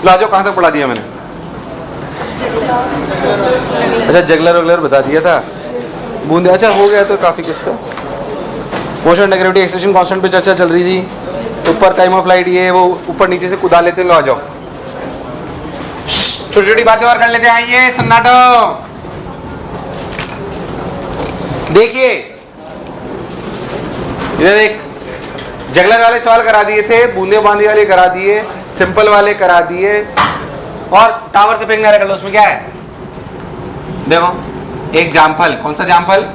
लो आ जाओ, कहाँ तक पढ़ा दिया मैंने? अच्छा जगलर वगलर बता दिया था, बूंदे। अच्छा हो गया तो काफ़ी कुछ था। मोशन नेगेटिविटी एक्सटेंशन कांस्टेंट पे चर्चा चल रही थी, ऊपर टाइम ऑफ फ्लाइट ये वो ऊपर नीचे से कुदा लेते। लो आ जाओ, छोटी छोटी बातें और कर लेते हैं। आइए सन्नाटो। देखिए इधर देख, जगलर वाले सवाल करा दिए थे, बूंदे बांदी वाले करा दिए, सिंपल वाले करा दिए, और टावर से फेंकने कर लो। उसमें क्या है देखो, एक जामफल। कौन सा जामफल?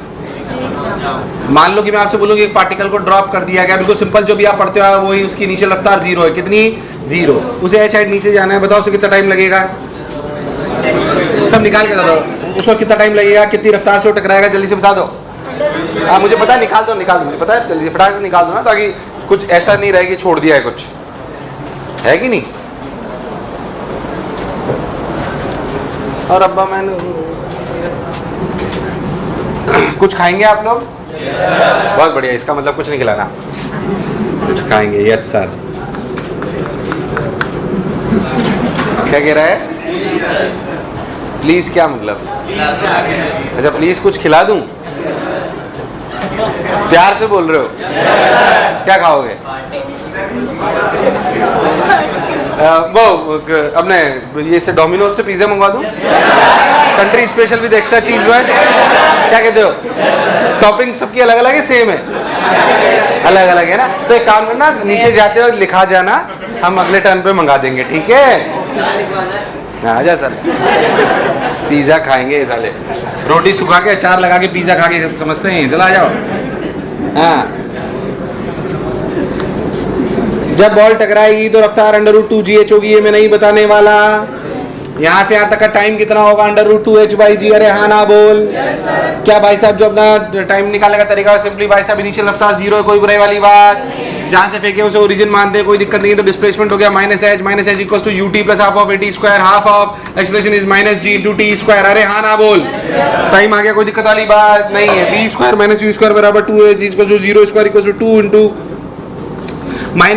मान लो कि मैं आपसे बोलूँ कि एक पार्टिकल को ड्रॉप कर दिया गया, बिल्कुल सिंपल जो भी आप पढ़ते हो वही, उसकी इनिशियल रफ्तार 0 है। कितनी? 0। उसे एच हाइट नीचे जाना है, बताओ उसे कितना टाइम लगेगा? सब निकाल के दो, उसको कितना टाइम लगेगा, कितनी रफ्तार से वो टकराएगा, जल्दी से बता दो। हाँ मुझे पता है, निकाल दो मुझे पता है, जल्दी फटाक से निकाल दो ना, ताकि कुछ ऐसा नहीं रहे कि छोड़ दिया है कुछ, है कि नहीं? और अब्बा मैंने कुछ खाएंगे आप लोग? बहुत बढ़िया, इसका मतलब कुछ नहीं खिलाना, कुछ खाएंगे। Yes sir. क्या कह रहा है? प्लीज क्या मतलब? अच्छा प्लीज कुछ खिला दूं? प्यार से बोल रहे हो? क्या खाओगे? वो अपने ये से डोमिनोज से पिज्जा मंगवा दूं? कंट्री स्पेशल विद एक्स्ट्रा चीज बस। क्या कहते हो? टॉपिंग सबकी अलग अलग है, सेम है? अलग अलग है ना। तो एक काम करना, नीचे जाते हो लिखा जाना, हम अगले टर्न पे मंगा देंगे, ठीक है? आजा सर, पिज्जा खाएंगे साले, रोटी सुखा के अचार लगा के पिज्जा खा के समझते हैं। चला जाओ। हाँ, जब बॉल टकराएगी तो रफ्तार √2gh होगी, ये मैं नहीं बताने वाला। यहाँ से यहाँ तक का टाइम कितना होगा? √2h/g। अरे हाँ ना बोल। क्या भाई साहब जो अपना टाइम निकालने का तरीका है, सिंपली भाई साहब इनिशियल रफ्तार 0 है, कोई बुराई वाली बात? जहाँ से फेंके उसे ओरिजिन मानते हैं, कोई दिक्कत नहीं है। तो डिस्प्लेसमेंट हो गया -h equals to ut plus half of at square, half of acceleration is -g into t square. अरे हाँ ना बोल। टाइम आ गया, कोई दिक्कत वाली बात नहीं है। v square minus u square बराबर 2h equals to 0 square equals to 2 into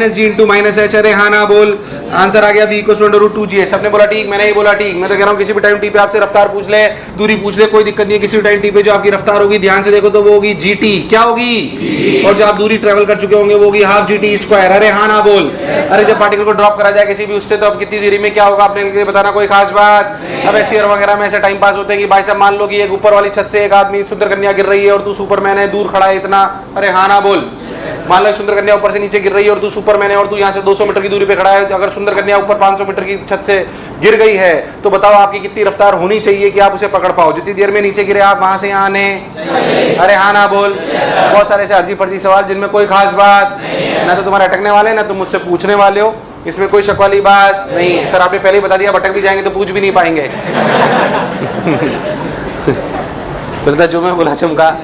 -g into -h। अरे हाँ ना बोल। आंसर आ गया v इक्वल्स टू √2gh। सबने बोला ठीक, मैंने ही बोला ठीक। मैं तो कह रहा हूँ किसी भी टाइम t पे आपसे रफ्तार पूछ ले, दूरी पूछ ले, कोई दिक्कत नहीं है। किसी भी टाइम t पे जो आपकी रफ्तार होगी, ध्यान से देखो तो वो होगी gt। क्या होगी? और जो आप दूरी ट्रेवल कर चुके होंगे वो होगी हाफ gt स्क्वायर। अरे हाँ ना बोल। अरे जब पार्टिकल को ड्रॉप करा जाए किसी भी उससे, तो अब कितनी दूरी में क्या होगा आपने बताना, कोई खास बात? अब ऐसी और वगैरह में ऐसे टाइम पास होते हैं कि भाई साहब मान लो कि एक ऊपर वाली छत से एक आदमी सुंदर कन्या गिर रही है और तू सुपरमैन है, दूर खड़ा है इतना। अरे हाँ ना बोल। मान लो सुंदर कन्या ऊपर से नीचे गिर रही है और तू सुपरमैन है और तू यहाँ से 200 मीटर की दूरी पे खड़ा है। अगर सुंदर कन्या ऊपर 500 मीटर की छत से गिर गई है तो बताओ आपकी कितनी रफ्तार होनी चाहिए कि आप उसे पकड़ पाओ? जितनी देर में नीचे गिरे आप वहां से यहाँ आने। अरे हाँ ना बोल। बहुत सारे ऐसे अर्जी फर्जी सवाल जिनमें कोई खास बात ना, तो तुम्हारे अटकने वाले ना तुम मुझसे पूछने वाले हो, इसमें कोई शक वाली बात नहीं है। सर आपने पहले ही बता दिया, भटक भी जाएंगे तो पूछ भी नहीं पाएंगे। जो मैं बोला चमका।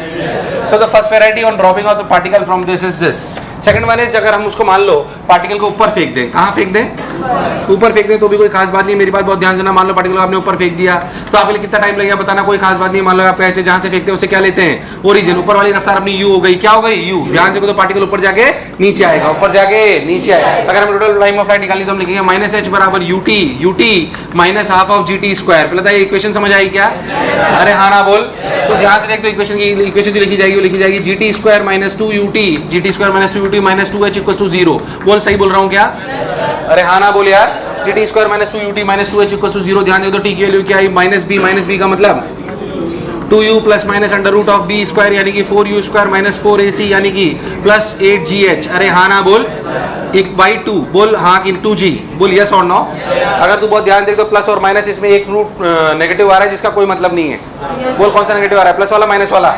So the first variety on dropping of the particle from this is this. Second one is, अगर हम उसको मान लो पार्टिकल को ऊपर फेंक दें, कहाँ फेंक दें? ऊपर फेंक दें तो भी कोई खास बात नहीं। मेरी बात बहुत ध्यान से ना, मान लो पार्टिकल को आपने ऊपर फेंक दिया तो आपके लिए कितना टाइम लगेगा बताना, कोई खास बात नहीं। मान लो आप ऐसे जहाँ से फेंकते हैं उसे क्या लेते हैं? ओरिजिन। ऊपर वाली रफ्तार अपनी u हो गई। क्या हो गई? u। ध्यान से तो पार्टिकल ऊपर जाके नीचे आएगा, ऊपर जाके नीचे आएगा। अगर हम टोटल टाइम ऑफ फ्लाइट निकाली तो हम लिखेंगे -h बराबर ut minus half of gt square. पहले ये इक्वेशन समझ आई क्या? अरे हाँ ना बोल। तो ध्यान से देख, तो इक्वेशन जो लिखी जाएगी वो लिखी जाएगी gt square minus 2ut, gt square minus 2ut minus 2h equals to 0। बोल सही बोल रहा हूँ क्या? अरे हाँ ना बोल यार। gt square minus 2ut minus 2h equals to 0। ध्यान दे तो t की वैल्यू क्या आई? -b का मतलब 2u plus minus under root of b square यानी कि 4u स्क्वायर माइनस 4ac यानी कि प्लस 8gh। अरे हाँ ना बोल। 1/2 बोल हाँ कि 2g बोल यस और नो। अगर तू बहुत ध्यान देख तो प्लस और माइनस इसमें एक रूट नेगेटिव आ रहा है जिसका कोई मतलब नहीं है। बोल कौन सा नेगेटिव आ रहा है? प्लस वाला माइनस वाला?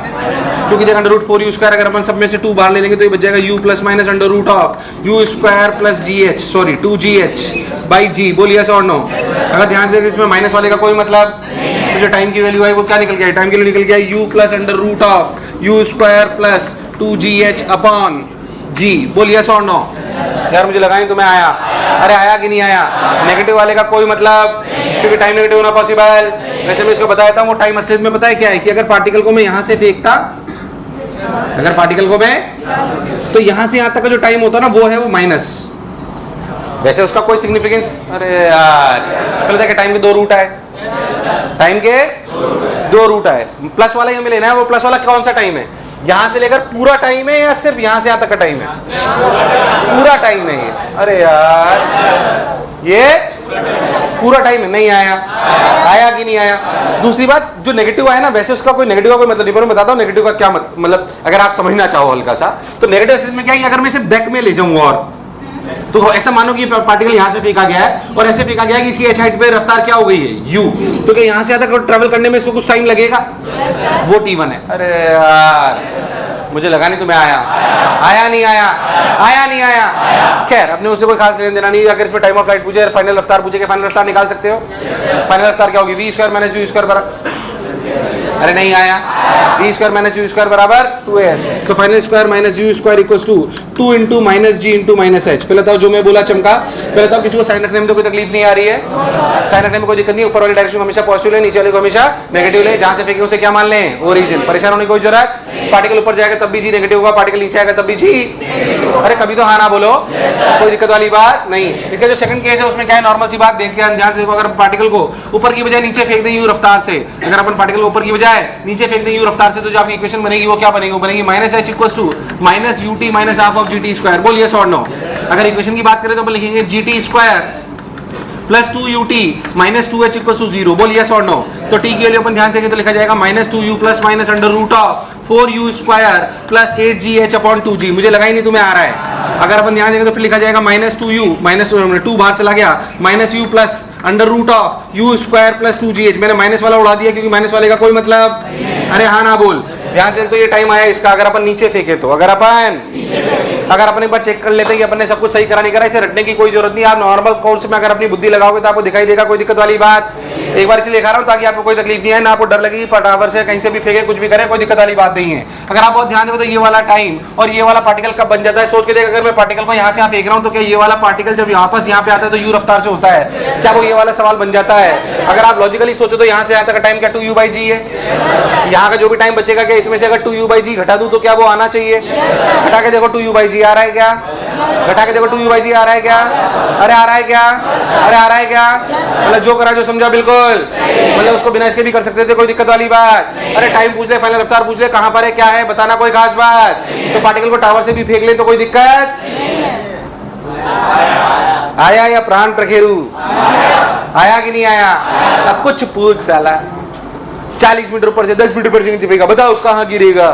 क्योंकि देख अंडर रूट 4u स्क्वायर अगर अपन सब में से 2 बाहर ले लेंगे तो ये बच जाएगा u plus minus under root of u square plus gh, sorry 2gh by g। बोल यस और नो। अगर ध्यान से इसमें माइनस वाले का कोई मतलब, तो जो टाइम की वैल्यू है वो क्या निकल गया? टाइम की वैल्यू निकल गया u plus under root of u square plus 2gh upon g। बोल यस और नो। यार मुझे लगा नहीं तुम्हें आया। अरे आया कि नहीं आया? नेगेटिव वाले का कोई मतलब, क्योंकि टाइम नेगेटिव होना पॉसिबल। वैसे मैं इसको बताया था वो टाइम असलियत में पता है क्या है कि अगर पार्टिकल को मैं यहाँ से फेंकता, अगर पार्टिकल को मैं, तो यहाँ से यहाँ तक का जो टाइम होता ना वो है वो माइनस, वैसे उसका कोई सिग्निफिकेंस, अरे यार पहले देखिए टाइम के दो रूट है, टाइम के दो रूट है, प्लस वाला हमें लेना है, वो प्लस वाला कौन सा टाइम है, यहां से लेकर पूरा टाइम है या सिर्फ यहां से यहां तक का टाइम है, पूरा टाइम है ये, अरे यार ये पूरा टाइम है, नहीं आया, आया कि नहीं आया। दूसरी बात जो नेगेटिव आया ना, वैसे उसका कोई नेगेटिव का कोई मतलब नहीं, पर मैं बताता हूँ नेगेटिव का क्या मतलब, अगर आप समझना चाहो हल्का सा, तो नेगेटिव स्थिति में क्या है, अगर मैं इसे बैक में ले जाऊंगा और तो ऐसा मानो कि पार्टिकल यहां से फेंका गया है और ऐसे फेंका गया है कि इसकी एच हाइट पे रफ्तार क्या हो गई है u, तो क्या यहां से यहां तक ट्रैवल करने में इसको कुछ टाइम लगेगा, वो t1 है। अरे यार मुझे लगा नहीं तुम्हें आया, आया नहीं आया, आया नहीं आया, खैर अपने उससे कोई खास लेना देना नहीं। अगर इसमें टाइम ऑफ फ्लाइट पूछे, फाइनल रफ्तार पूछे, फाइनल रफ्तार निकाल सकते हो, फाइनल रफ्तार क्या होगी, v square minus u square बराबर, अरे नहीं आया, v square minus u square बराबर 2s, तो final square minus u square equals to 2 into minus g into minus h. पहले बताओ जो मैं बोला चमका, पहले बताओ किसी को साइन रखने में तो कोई तकलीफ नहीं आ रही है, साइन रखने में कोई दिक्कत नहीं, ऊपर वाली डायरेक्शन हमेशा पॉजिटिव ले, नीचे वाले को हमेशा नेगेटिव ले, जहां से फेंके उसे क्या मान लें, ओरिजिन, परेशान होने की कोई जरूरत, पार्टिकल ऊपर जाएगा तब भी जी नेगेटिव होगा, पार्टिकल नीचे आएगा तब भी जी, अरे कभी तो हाँ ना बोलो, कोई दिक्कत वाली बात नहीं। इसका जो सेकंड केस है उसमें क्या है, नॉर्मल सी बात देख के ध्यान से देखो, अगर पार्टिकल को ऊपर की बजाय नीचे फेंक दें यू रफ्तार से, अगर अपन पार्टिकल को ऊपर की बजाय नीचे फेंक दें यू रफ्तार से, तो जो आपकी इक्वेशन बनेगी वो क्या बनेगी, वो बनेगी minus h equals to minus u t minus half of g t square. बोल यस और नो। अगर इक्वेशन की बात करें तो अपन लिखेंगे g t square plus 2ut minus 2h equals to 0। बोल यस और नो। तो t की वैल्यू अपन ध्यान देंगे तो लिखा जाएगा minus 2u plus minus under root of 4u square plus 8gh upon 2g। मुझे लगा ही नहीं तुम्हें आ रहा है। अगर अपन ध्यान देंगे तो फिर लिखा जाएगा माइनस 2u माइनस 2 बाहर चला गया, minus u plus under root of u square plus 2gh। मैंने माइनस वाला उड़ा दिया क्योंकि माइनस वाले का कोई मतलब, अरे हाँ ना बोल ध्यान से। तो ये टाइम आया इसका, अगर अपन नीचे फेंके तो, अगर अपन एक बार चेक कर लेते हैं कि अपन ने सब कुछ सही करा नहीं करा, इसे रटने की कोई जरूरत नहीं। आप नॉर्मल कोर्स में अगर अपनी बुद्धि लगाओगे तो आपको दिखाई देगा, कोई दिक्कत वाली बात। एक बार इसलिए दिखा रहा हूँ ताकि आपको कोई तकलीफ नहीं है, ना आपको डर लगेगी पटावर से कहीं से भी फेंके कुछ भी करे, कोई दिक्कत वाली बात नहीं है। अगर आप बहुत ध्यान दें तो ये वाला टाइम और ये वाला पार्टिकल कब बन जाता है, सोच के देख। अगर मैं पार्टिकल को यहाँ से यहाँ फेंक रहा हूँ तो क्या ये वाला पार्टिकल जब वापस यहाँ पे आता है तो यू रफ्तार से होता है, क्या वो ये वाला सवाल बन जाता है। अगर आप लॉजिकली सोचो तो यहाँ से यहाँ तक का टाइम क्या 2u/g है। यहाँ का जो भी टाइम बचेगा क्या इसमें से अगर 2u/g घटा दूं तो क्या वो आना चाहिए। घटा के देखो 2u/g आ रहा है क्या, घटा के देखो 2u/g आ रहा है क्या, अरे आ रहा है क्या, अरे आ रहा है क्या। मतलब जो करा जो समझा बिल्कुल, मतलब उसको बिना इसके भी कर सकते थे, कोई दिक्कत वाली बात। अरे टाइम पूछ ले, फाइनल रफ्तार पूछ ले, कहां पर है क्या है बताना, कोई खास बात। तो पार्टिकल को टावर से भी फेंक ले तो कोई दिक्कत आया या प्राण प्रखेरू आया कि नहीं आया। अब कुछ पूछ साला 40 मीटर ऊपर से 10 मीटर पर नीचे फेंका, बताओ कहां गिरेगा,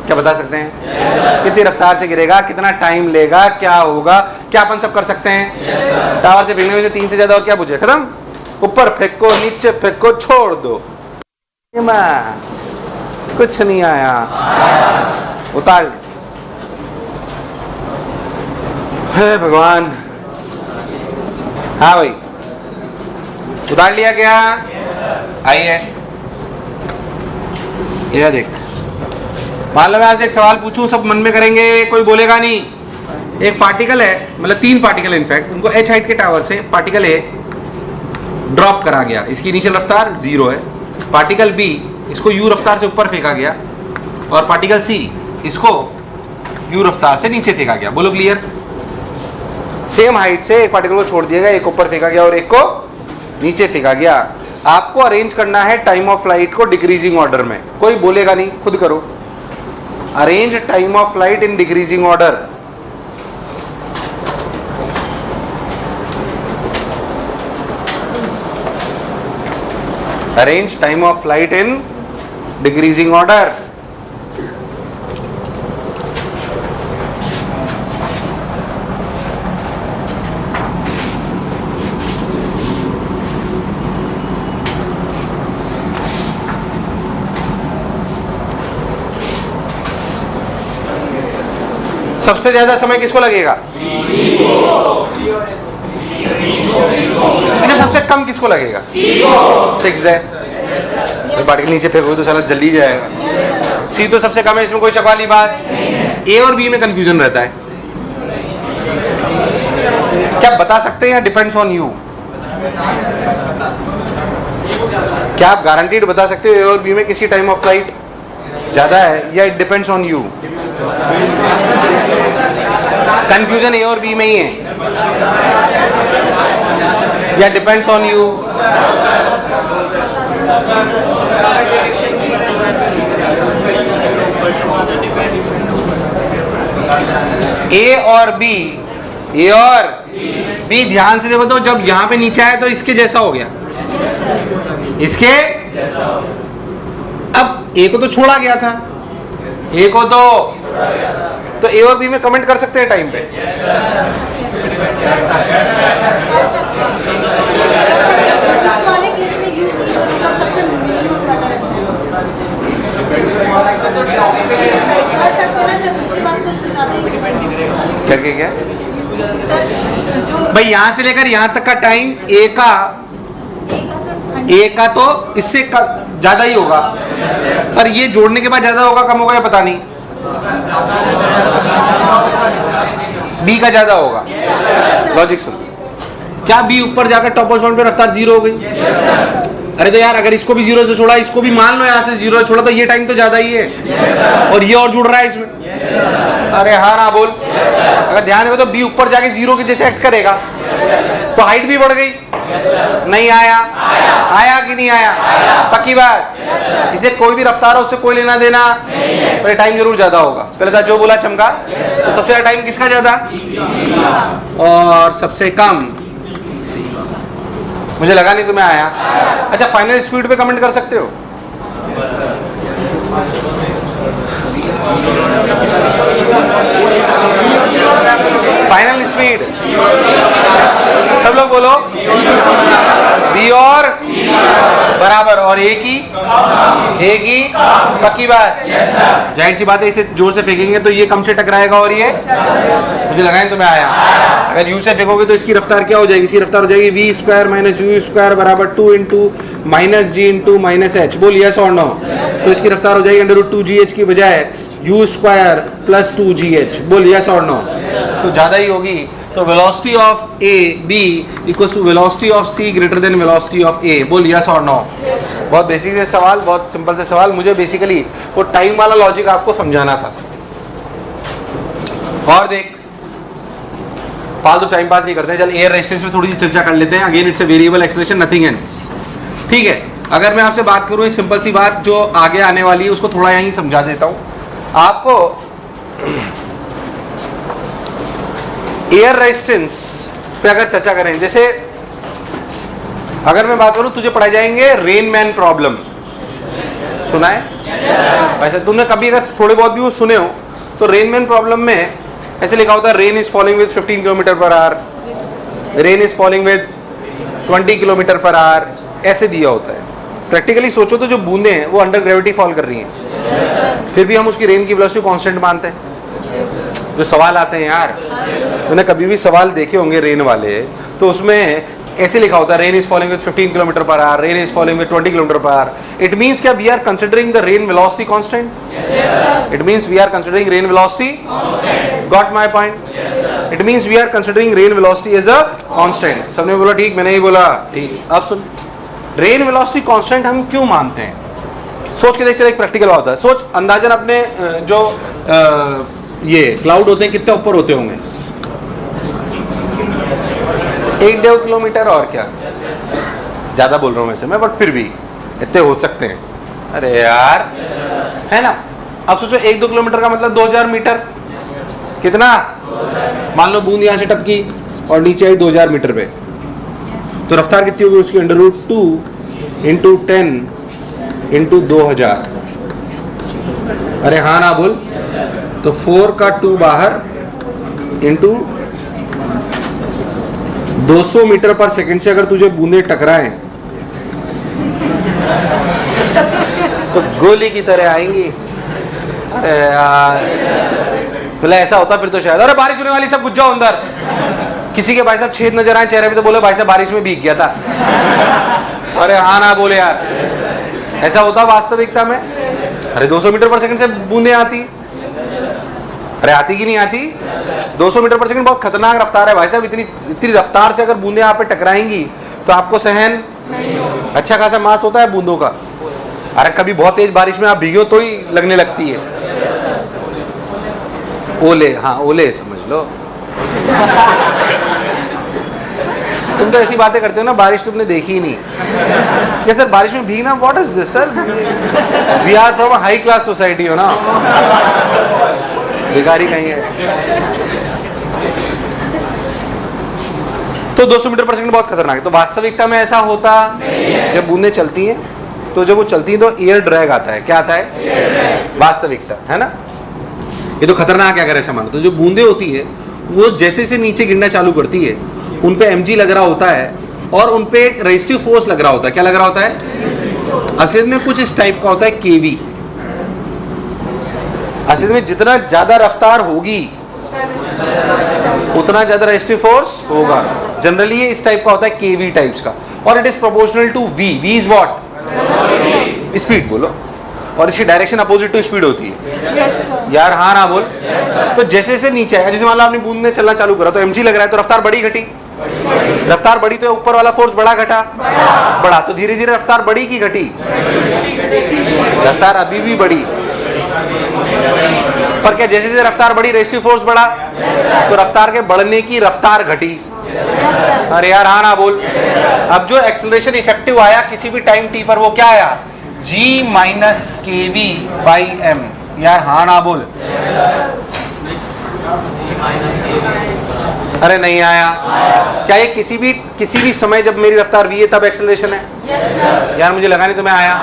क्या बता सकते हैं। कितनी रफ्तार से गिरेगा, कितना टाइम लेगा, क्या होगा, क्या अपन सब कर सकते हैं। टावर से फेंकने में 3 से ज्यादा और क्या पूछे, खत्म। ऊपर फेंको नीचे फेंको छोड़ दो, कुछ नहीं आया, उतार। हे भगवान, हाँ भाई उतार लिया क्या, आइए ये देख। मान लो मैं आपसे एक सवाल पूछूं, सब मन में करेंगे, कोई बोलेगा नहीं। एक पार्टिकल है, मतलब 3 पार्टिकल इनफैक्ट, उनको h हाइट के टावर से पार्टिकल A ड्रॉप करा गया, इसकी इनिशियल रफ्तार 0 है। पार्टिकल B इसको u रफ्तार से ऊपर फेंका गया और पार्टिकल C इसको u रफ्तार से नीचे फेंका गया। बोलो क्लियर। सेम हाइट से एक पार्टिकल को छोड़ दिया गया, एक ऊपर फेंका गया और एक को नीचे फेंका गया। आपको अरेंज करना है टाइम ऑफ फ्लाइट को डिक्रीजिंग ऑर्डर में, कोई बोलेगा नहीं, खुद करो। Arrange time of flight in decreasing order. Arrange time of flight in decreasing order. सबसे ज्यादा समय किसको लगेगा, सबसे कम किसको लगेगा, 6 है। पार्टिकल नीचे फेंकोगे तो साला जल्दी जाएगा। सी तो सबसे कम है, इसमें कोई शक वाली बात। ए और बी में कंफ्यूजन रहता है, क्या बता सकते हैं या डिपेंड्स ऑन यू। क्या आप गारंटीड बता सकते हो ए और बी में किसकी टाइम ऑफ फ्लाइट ज्यादा है, या it depends on you. Confusion A और बी में ही है। या डिपेंड्स ऑन यू? ए और बी, ए और बी, ध्यान से देखो तो जब यहां पे नीचे आया तो इसके जैसा हो गया, इसके। अब ए को तो छोड़ा गया था, ए को तो ए और बी में कमेंट कर सकते हैं टाइम पे। करके क्या भाई, यहां से लेकर यहां तक का टाइम ए का तो इससे ज्यादा ही होगा, पर ये जोड़ने के बाद ज्यादा होगा कम होगा ये पता नहीं। बी का ज्यादा होगा। लॉजिक सुन, क्या बी ऊपर जाकर टॉप पॉइंट पे रफ्तार जीरो हो गई? अरे तो यार अगर इसको भी जीरो से छोड़ा, इसको भी मान लो यहाँ से जीरो से छोड़ा, तो ये टाइम तो ज्यादा ही है और ये और जुड़ रहा है इसमें। अरे हाँ ना बोल, अगर ध्यान देखो तो बी ऊपर जाके जीरो के जैसे एक्ट करेगा तो हाइट भी बढ़ गई। नहीं आया? आया कि नहीं आया? पक्की बात। इसलिए कोई भी रफ्तार है उससे कोई लेना देना, पर टाइम जरूर ज्यादा होगा। पहले था जो बोला चमका, तो सबसे ज्यादा टाइम किसका ज्यादा और सबसे कम? मुझे लगा नहीं तुम्हें आया। अच्छा, फाइनल स्पीड पे कमेंट कर सकते हो? फाइनल स्पीड सब लोग बोलो। बी और बराबर और ए की पक्की बात। जाहिर सी बात है, इसे जोर से फेंकेंगे तो ये कम से टकराएगा और ये, मुझे लगा नहीं तुम्हें आया। अगर यू से फेंकोगे तो इसकी रफ्तार क्या हो जाएगी? इसकी रफ्तार हो जाएगी v square minus u square बराबर 2 into minus g into minus h. बोल यस और नो? तो इसकी रफ्तार हो जाएगी अंडर रूट 2gh की बजाय यू स्क्वायर प्लस 2gh। बोल यस और नो? तो ज्यादा ही होगी। तो velocity of A B equals to velocity of C greater than velocity of A. बोल यस और नो? बहुत बेसिक से सवाल, बहुत सिंपल से सवाल। मुझे बेसिकली वो टाइम वाला लॉजिक आपको समझाना था। और देख, फालतू टाइम पास नहीं करते हैं। चल एयर रेजिस्टेंस में थोड़ी सी चर्चा कर लेते हैं। Again it's a variable expression, nothing else. ठीक है, अगर मैं आपसे बात करूं एक सिंपल सी बात जो आगे आने वाली है, उसको थोड़ा यहीं समझा देता हूं आपको। एयर रेजिस्टेंस पे अगर चर्चा करें, जैसे अगर मैं बात करूं, तुझे पढ़ाए जाएंगे रेन मैन प्रॉब्लम। सुना है? वैसे तुमने कभी अगर थोड़े बहुत भी वो सुने हो तो रेन मैन प्रॉब्लम में ऐसे लिखा होता है rain is falling with 15 kilometre per hour, rain is falling with 20 kilometre per our, ऐसे दिया होता है। प्रैक्टिकली सोचो तो जो बूंदे हैं वो अंडर ग्रेविटी फॉल कर रही हैं, फिर भी हम उसकी रेन की वेलोसिटी कांस्टेंट मानते हैं। जो सवाल आते हैं यार, तूने कभी भी सवाल देखे होंगे रेन वाले, तो उसमें ऐसे लिखा होता है rain is falling with 15 kilometre per hour, rain is falling with 20 kilometre per hour. It means क्या we are considering the rain velocity constant? It means we are considering rain velocity constant. Got my point? It means we are considering rain velocity as a constant. सबने बोला ठीक, मैंने ही बोला ठीक। अब सुन, rain velocity constant हम क्यों मानते हैं? सोच के देख, चल एक प्रैक्टिकल होता है। सोच अंदाजन अपने जो ये क्लाउड होते हैं कितने ऊपर होते होंगे? 1.5 किलोमीटर, और क्या ज्यादा बोल रहा हूँ वैसे मैं, बट फिर भी इतने हो सकते हैं। अरे यार, है ना? अब सोचो 1-2 किलोमीटर का मतलब 2000 मीटर। कितना? मान लो बूंद यहाँ से टपकी और नीचे आई 2000 मीटर पे, तो रफ्तार कितनी होगी उसकी? Under root 2 into 10 into 2000। अरे हाँ ना बोल? तो 4 का 2 बाहर इंटू 200 मीटर पर सेकंड से अगर तुझे बूंदे टकराएं तो गोली की तरह आएंगी। अरे यार, पहले ऐसा होता फिर तो शायद, अरे बारिश होने वाली, सब घुस जाओ अंदर। किसी के भाई साहब छेद नजर आए चेहरे पे तो बोले भाई साहब बारिश में भीग गया था। अरे हाँ ना बोले यार, ऐसा होता वास्तविकता में। अरे 200 मीटर पर सेकंड से बूंदे आती, अरे आती कि नहीं आती? 200 मीटर पर सेकंड बहुत खतरनाक रफ्तार है भाई साहब। इतनी रफ्तार से अगर बूंदे आप पे टकराएंगी तो आपको सहन, अच्छा खासा मास होता है बूंदों का। अरे कभी बहुत तेज बारिश में आप भीगो तो ही लगने लगती है। ओले, हाँ ओले समझ लो। तुम तो ऐसी बातें करते हो ना, बारिश तुमने देखी ही नहीं। ये सर बारिश में भीगना, what is this sir? We are from a high class society हो ना, भिखारी कहीं है। तो 200 मीटर पर सेकंड बहुत खतरनाक है। तो वास्तविकता में ऐसा होता जब बूंदें चलती हैं, तो जब वो चलती हैं तो एयर ड्रैग आता है। क्या आता है? वास्तविकता, है ना। ये तो खतरनाक है अगर ऐसा मानो। तो जो बूंदें होती है वो जैसे से नीचे गिरना चालू करती है, उन पे mg लग रहा होता है और उन पे रेजिस्टिव फोर्स लग रहा होता है। क्या लग रहा होता है? असलियत में कुछ इस टाइप का होता है kv। असलियत में जितना ज्यादा रफ्तार होगी उतना ज्यादा रेजिस्टिव फोर्स होगा। जनरली ये इस टाइप का होता है kv टाइप्स का, और it is proportional to v। v is what? Speed बोलो। और इसकी डायरेक्शन अपोजिट टू स्पीड होती है। यार हाँ ना बोल। तो जैसे से नीचे आएगा, जैसे मान लो आपने बूंद में चलना चालू करा तो mg लग रहा है, तो रफ्तार बढ़ी घटी? रफ्तार बढ़ी तो ऊपर वाला फोर्स बढ़ा घटा? बढ़ा। तो धीरे धीरे रफ्तार बढ़ी की घटी? रफ्तार अभी भी बढ़ी, पर क्या जैसे जैसे रफ्तार बढ़ी रेजिस्टिव फोर्स बढ़ा? तो रफ्तार के बढ़ने की रफ्तार घटी। अरे यार हाँ ना बोल। अब जो एक्सेलरेशन इफेक्टिव आया किसी भी टाइम t पर, वो क्या आया? g माइनस के वी बाई एम। यार हाँ ना बोल। अरे नहीं आया। क्या ये किसी भी समय जब मेरी रफ्तार v है तब एक्सेलरेशन है? यार मुझे लगा नहीं तुम्हें आया।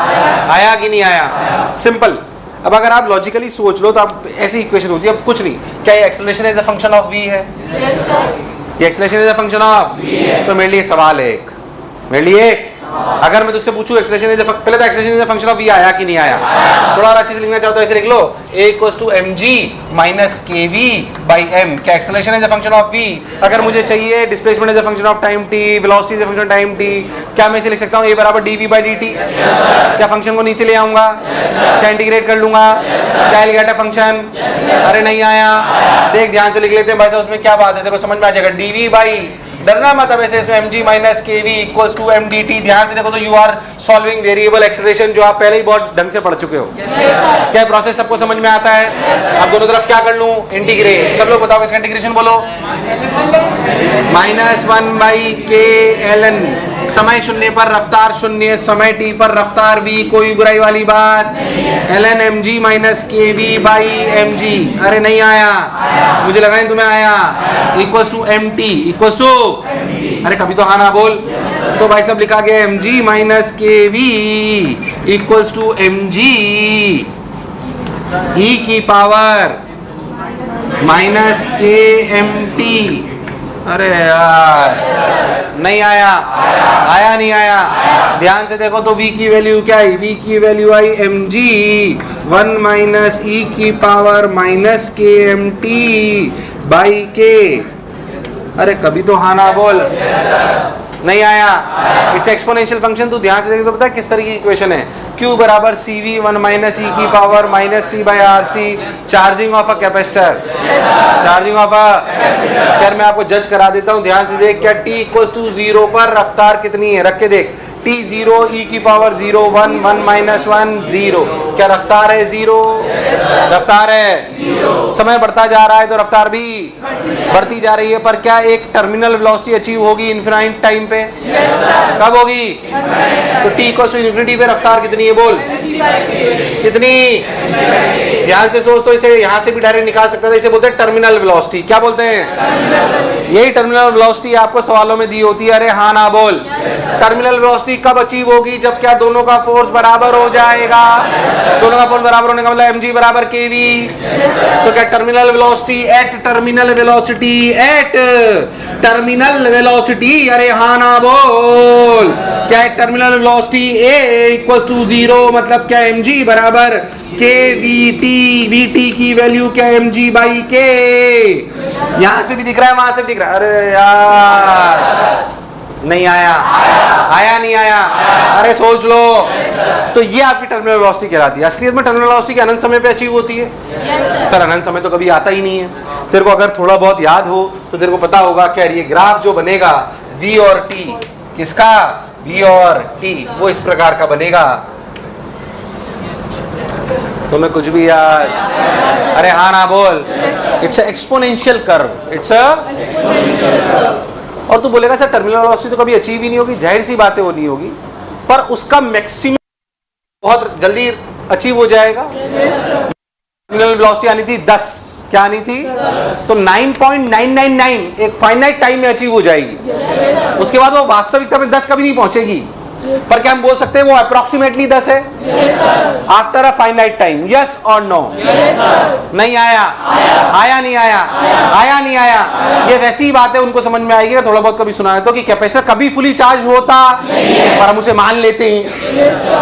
आया कि नहीं आया? सिंपल। अब अगर आप लॉजिकली सोच लो तो आप ऐसी इक्वेशन होती है। अब कुछ नहीं, क्या ये acceleration as a function of v है? ये acceleration as a function of, तो मेरे लिए सवाल है एक, मेरे लिए अगर मैं तुझसे पूछूं एक्सेलरेशन इज पहले तो acceleration is a function of v आया कि नहीं आया? थोड़ा और अच्छे से लिखना चाहो तो ऐसे लिख लो, a equals to mg minus kv by m। क्या acceleration is a function of v? अगर मुझे चाहिए displacement is a function of time t, velocity is a function of time t, क्या मैं इसे लिख सकता हूँ a बराबर dv बाई dt? क्या फंक्शन को नीचे ले आऊंगा? क्या इंटीग्रेट कर लूंगा? क्या एलिगेटर फंक्शन? अरे नहीं आया। देख ध्यान से लिख लेते हैं भाई साहब, उसमें क्या बात है, तेरे को समझ में आ जाएगा। dv बाई, डरना मत अब ऐसे, इसमें mg minus kv equals to m dt। ध्यान से देखो तो you are solving variable acceleration, जो आप पहले ही बहुत ढंग से पढ़ चुके हो। क्या प्रोसेस सबको समझ में आता है? अब दोनों तरफ क्या कर लूं? इंटीग्रेट। सब लोग बताओ इसका इंटीग्रेशन बोलो। माइनस 1 बाई के ln, समय शून्य पर रफ्तार शून्य, समय t पर रफ्तार v, कोई बुराई वाली बात? ln mg minus kv by mg। अरे नहीं आया, मुझे लगा तुम्हें आया। Equals to mt equals to, अरे कभी तो हाँ ना बोल। तो भाई सब लिखा गया mg minus kv equals to mg e की पावर माइनस kmt। अरे यार नहीं आया। आया नहीं आया? ध्यान से देखो तो v की वैल्यू क्या आई? v की वैल्यू आई mg 1 माइनस e की power minus kmt by k। अरे कभी तो हाँ ना बोल। नहीं आया। It's exponential function. तू ध्यान से देखे तो पता है किस तरह की इक्वेशन है? Q बराबर CV 1 माइनस e की power minus t by RC, charging of a capacitor. Charging of a, खैर मैं आपको जज करा देता हूँ। ध्यान से देख, क्या t इक्वल्स टू 0 पर रफ्तार कितनी है? रख के देख। t 0 e की पावर 0 1 1 माइनस 1 0। क्या रफ्तार है 0? रफ्तार है। समय बढ़ता जा रहा है तो रफ्तार भी बढ़ती जा रही है, पर क्या एक टर्मिनल वेलोसिटी अचीव होगी इनफिनाइट टाइम पे? कब होगी? तो t इक्वल्स टू इन्फिनिटी पे रफ्तार कितनी है बोल? कितनी? ध्यान से सोच, तो इसे यहां से भी डायरेक्ट निकाल सकता था। इसे बोलते हैं टर्मिनल वेलोसिटी। क्या बोलते हैं? यही टर्मिनल वेलोसिटी आपको सवालों में दी होती है। अरे हाँ ना बोल। टर्मिनल वेलोसिटी कब अचीव होगी? जब क्या दोनों का फोर्स बराबर हो जाएगा। दोनों का फोर्स बराबर होने का मतलब mg बराबर kv। तो क्या terminal velocity at terminal velocity at terminal velocity, अरे हाँ ना बोल। क्या है terminal velocity a equals to 0, मतलब क्या mg बराबर kvt। vt की वैल्यू क्या? mg by k। यहां से भी दिख रहा है, वहां से भी दिख रहा है। अरे यार नहीं आया। आया नहीं आया? अरे सोच लो। तो ये आपकी टर्मिनल वेलोसिटी कहलाती है। असलियत में टर्मिनल वेलोसिटी के अनंत समय पे अचीव होती है। सर अनंत समय तो कभी आता ही नहीं है। तेरे को अगर थोड़ा बहुत याद हो तो तेरे को पता होगा क्या ये ग्राफ जो बनेगा v और t, किसका? v और t, वो इस प्रकार का बनेगा। तुम्हें कुछ भी याद? अरे हाँ ना बोल। It's exponential curve, it's a. और तू बोलेगा सर टर्मिनल वेलोसिटी तो कभी अचीव ही नहीं होगी, जाहिर सी बात है वो नहीं होगी, पर उसका मैक्सिमम बहुत जल्दी अचीव हो जाएगा। टर्मिनल वेलोसिटी आनी थी 10, क्या आनी थी? तो 9.999 एक फाइनाइट टाइम में अचीव हो जाएगी। उसके बाद वो वास्तविकता में 10 कभी नहीं पहुंचेगी, पर क्या हम बोल सकते हैं वो अप्रोक्सीमेटली 10 है? After a finite time, yes और नो? नहीं आया, आया नहीं आया, आया नहीं आया। ये वैसी ही बात है, उनको समझ में आएगी, थोड़ा बहुत कभी सुना है तो कि कैपेसिटर कभी फुली चार्ज होता पर हम उसे मान लेते हैं।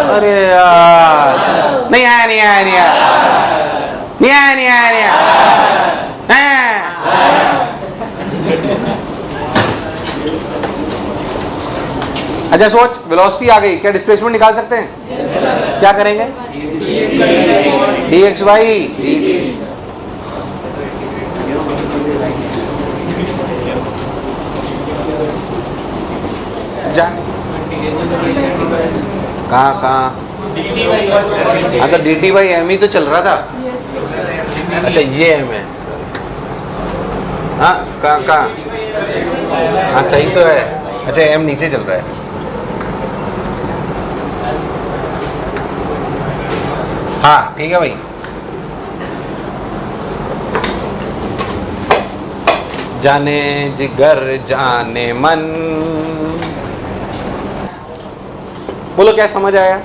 अरे यार नहीं आया, नहीं आया, नहीं आया, नहीं आया, नहीं आया, नहीं आया। अच्छा सोच, वेलोसिटी आ गई, क्या डिस्प्लेसमेंट निकाल सकते हैं? क्या करेंगे? dx by dt। कहाँ? हाँ तो dt बाई एम ही तो चल रहा था। अच्छा ये एम है। हाँ कहाँ? हाँ सही तो है। अच्छा एम नीचे चल रहा है। हाँ ठीक है भाई। जाने जिगर जाने मन। बोलो क्या समझ आया?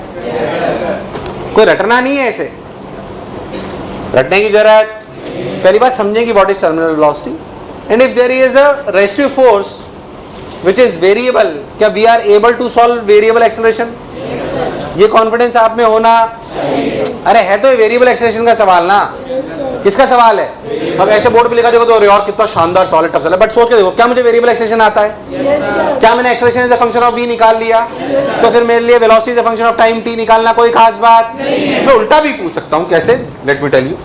कोई रटना नहीं है ऐसे, रटने की जरूरत। पहली बात समझें कि what is terminal velocity and if there is a restive force which is variable, क्या we are able to solve variable acceleration? ये कॉन्फिडेंस आप में होना। अरे है तो ये वेरिएबल एक्सेलरेशन का सवाल ना। किसका सवाल है? अब ऐसे बोर्ड पे लिखा देखो तो और कितना शानदार सवाल है, टफ सवाल है, बट सोच के देखो क्या मुझे वेरिएबल एक्सेलरेशन आता है? क्या मैंने acceleration as a function of v निकाल लिया? तो फिर मेरे लिए velocity as a function of time t निकालना कोई खास बात नहीं। मैं उल्टा भी पूछ सकता हूं, कैसे? Let me tell you.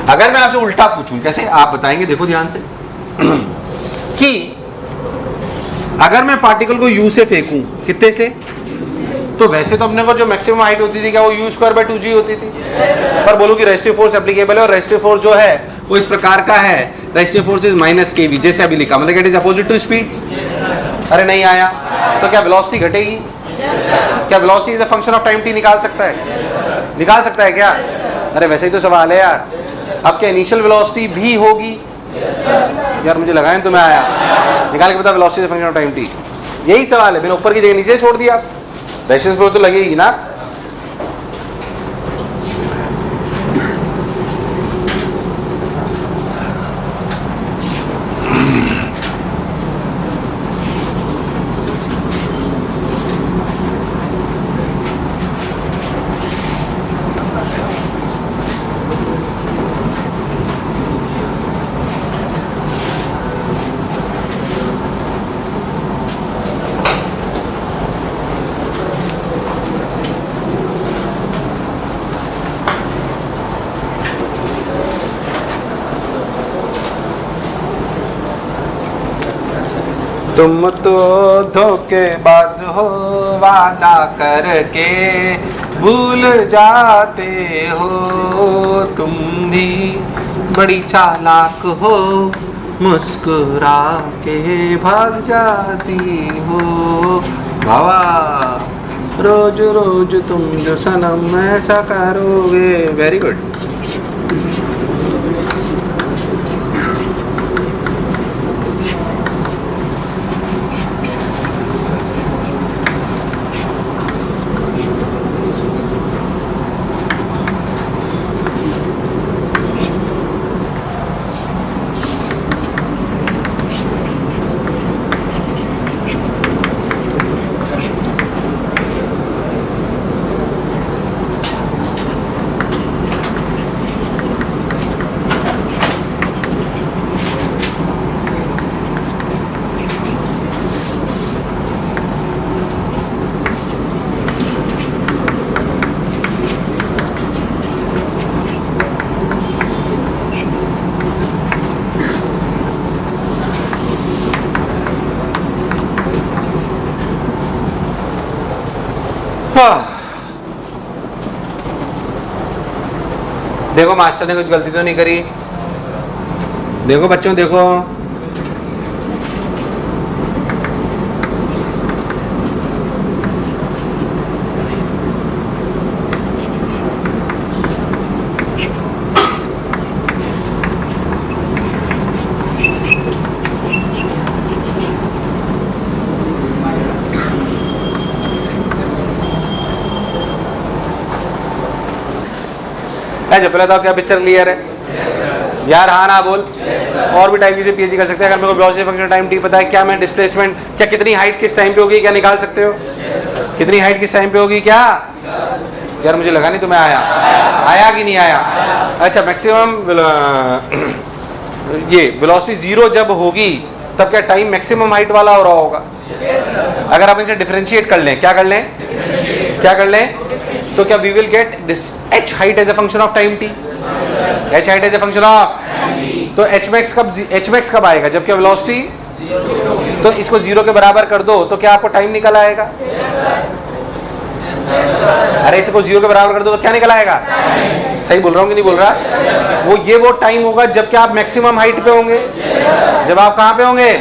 अगर मैं आपसे उल्टा पूछूं कैसे, आप बताएंगे, देखो ध्यान से कि अगर मैं पार्टिकल को u से फेंकूं, कितने से? तो वैसे तो अपने को जो मैक्सिमम हाइट होती थी क्या वो u²/2g होती थी, पर बोलूं कि रेस्टिव फोर्स एप्लीकेबल है और रेस्टिव फोर्स जो है वो इस प्रकार का है, रेस्टिव फोर्स इज -kv, जैसे अभी लिखा, मतलब it is opposite to speed. अरे नहीं आया, तो क्या वेलोसिटी घटेगी? क्या velocity is a function of time t निकाल सकता है? निकाल सकता है क्या? अरे वैसे ही तो सवाल है यार। अब क्या इनिशियल वेलोसिटी भी होगी? यार मुझे लगा है तुम्हें आया, निकाल के बता velocity is a function of time t। यही सवाल है, मैंने ऊपर की जगह नीचे छोड़ दिया। रेस्टिव फोर्स तो लगेगी ना। तुम तो धोखेबाज हो, वादा करके भूल जाते हो, तुम भी बड़ी चालाक हो, मुस्कुरा के भाग जाती हो। बाबा रोज रोज तुम जो सनम ऐसा करोगे। Very good. देखो मास्टर ने कुछ गलती तो नहीं करी, देखो बच्चों देखो। जो पहले था क्या पिक्चर क्लियर है यार? हाँ ना बोल। और भी टाइप की पीएचडी कर सकते हैं। अगर मेरे को वेलोसिटी फंक्शन टाइम टी पता है, क्या मैं डिस्प्लेसमेंट, क्या कितनी हाइट किस टाइम पे होगी, क्या निकाल सकते हो? कितनी हाइट किस टाइम पे होगी क्या? यार मुझे लगा नहीं तुम्हें आया कि नहीं आया? अच्छा, मैक्सिमम ये वेलोसिटी जीरो जब होगी तब क्या टाइम मैक्सिमम हाइट वाला हो रहा होगा? अगर आप इनसे डिफरेंशिएट कर लें, क्या कर लें, क्या कर लें, तो क्या we will get this h height as a function of time t, h height as a function of, तो h max कब आएगा? जब क्या वेलोसिटी, तो इसको जीरो के बराबर कर दो तो क्या आपको टाइम निकल आएगा? अरे इसको जीरो के बराबर कर दो तो क्या निकल आएगा? सही बोल रहा हूँ कि नहीं बोल रहा? वो टाइम होगा जब क्या आप मैक्सिमम हाइट पे होंगे। जब आप कहाँ पे होंगे?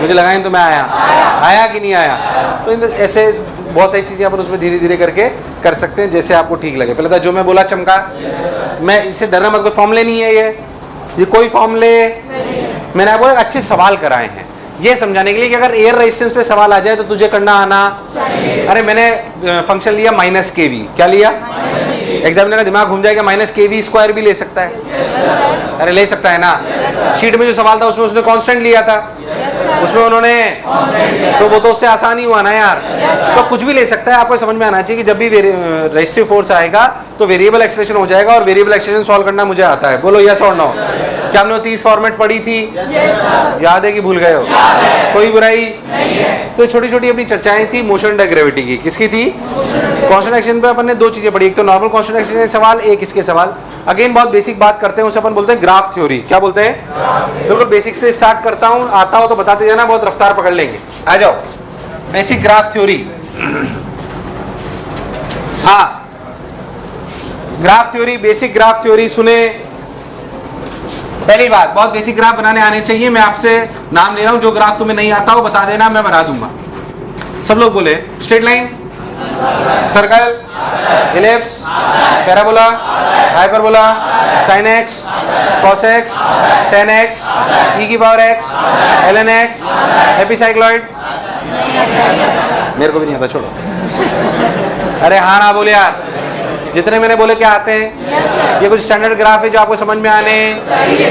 मुझे लगा नहीं तो मैं आया कि नहीं आया? तो ऐसे बहुत सारी चीजें अपन उसमें धीरे धीरे करके कर सकते हैं जैसे आपको ठीक लगे। पहले था जो मैं बोला चमका, मैं इससे डरना मत, कोई फॉर्मूले नहीं है ये कोई फॉर्मूले, मैंने आपको एक अच्छे सवाल कराए हैं ये समझाने के लिए कि अगर एयर रेजिस्टेंस पे सवाल आ जाए तो तुझे करना आना चाहिए। अरे मैंने फंक्शन लिया -kV, क्या लिया? एग्जामिनर का दिमाग घूम जाएगा, -kV² भी ले सकता है। अरे ले सकता है ना। शीट में जो सवाल था उसमें उसने कांस्टेंट लिया था, उसमें उन्होंने, तो वो तो उससे आसान ही हुआ ना यार। तो कुछ भी ले सकता है। आपको समझ में आना चाहिए कि जब भी रेजिस्टिव फोर्स आएगा तो वेरिएबल एक्सप्रेशन हो जाएगा, और वेरिएबल एक्सप्रेशन सॉल्व करना मुझे आता है। बोलो यस और नो। क्या हमने 30 फॉर्मेट पढ़ी थी? याद है कि भूल गए हो? कोई बुराई नहीं है। तो छोटी छोटी अपनी चर्चाएं थी मोशन अंडर ग्रेविटी की। किसकी थी? कांस्टेंट एक्शन पे अपन ने दो चीजें पढ़ी, एक तो नॉर्मल कांस्टेंट एक्शन के सवाल, एक इसके सवाल। अगेन बहुत बेसिक बात करते हैं, उसे अपन बोलते हैं ग्राफ थ्योरी। क्या बोलते हैं? बिल्कुल बेसिक से स्टार्ट करता हूँ, आता हो तो बताते जाना, बहुत रफ्तार पकड़ लेंगे। आ जाओ, बेसिक ग्राफ थ्योरी। हाँ, graph theory, basic graph theory सुने। पहली बात, बहुत बेसिक ग्राफ बनाने आने चाहिए। मैं आपसे नाम ले रहा हूं, जो ग्राफ तुम्हें नहीं आता हो बता देना, मैं बना दूंगा। सब लोग बोले straight line, circle, ellipse, parabola, hyperbola, sine x, cos x, tan x, e की power x, ln x, epicycloid. मेरे को भी नहीं आता, छोड़ो। अरे हाँ ना बोले यार, जितने मैंने बोले क्या आते हैं? ये कुछ स्टैंडर्ड ग्राफ है जो आपको समझ में आने।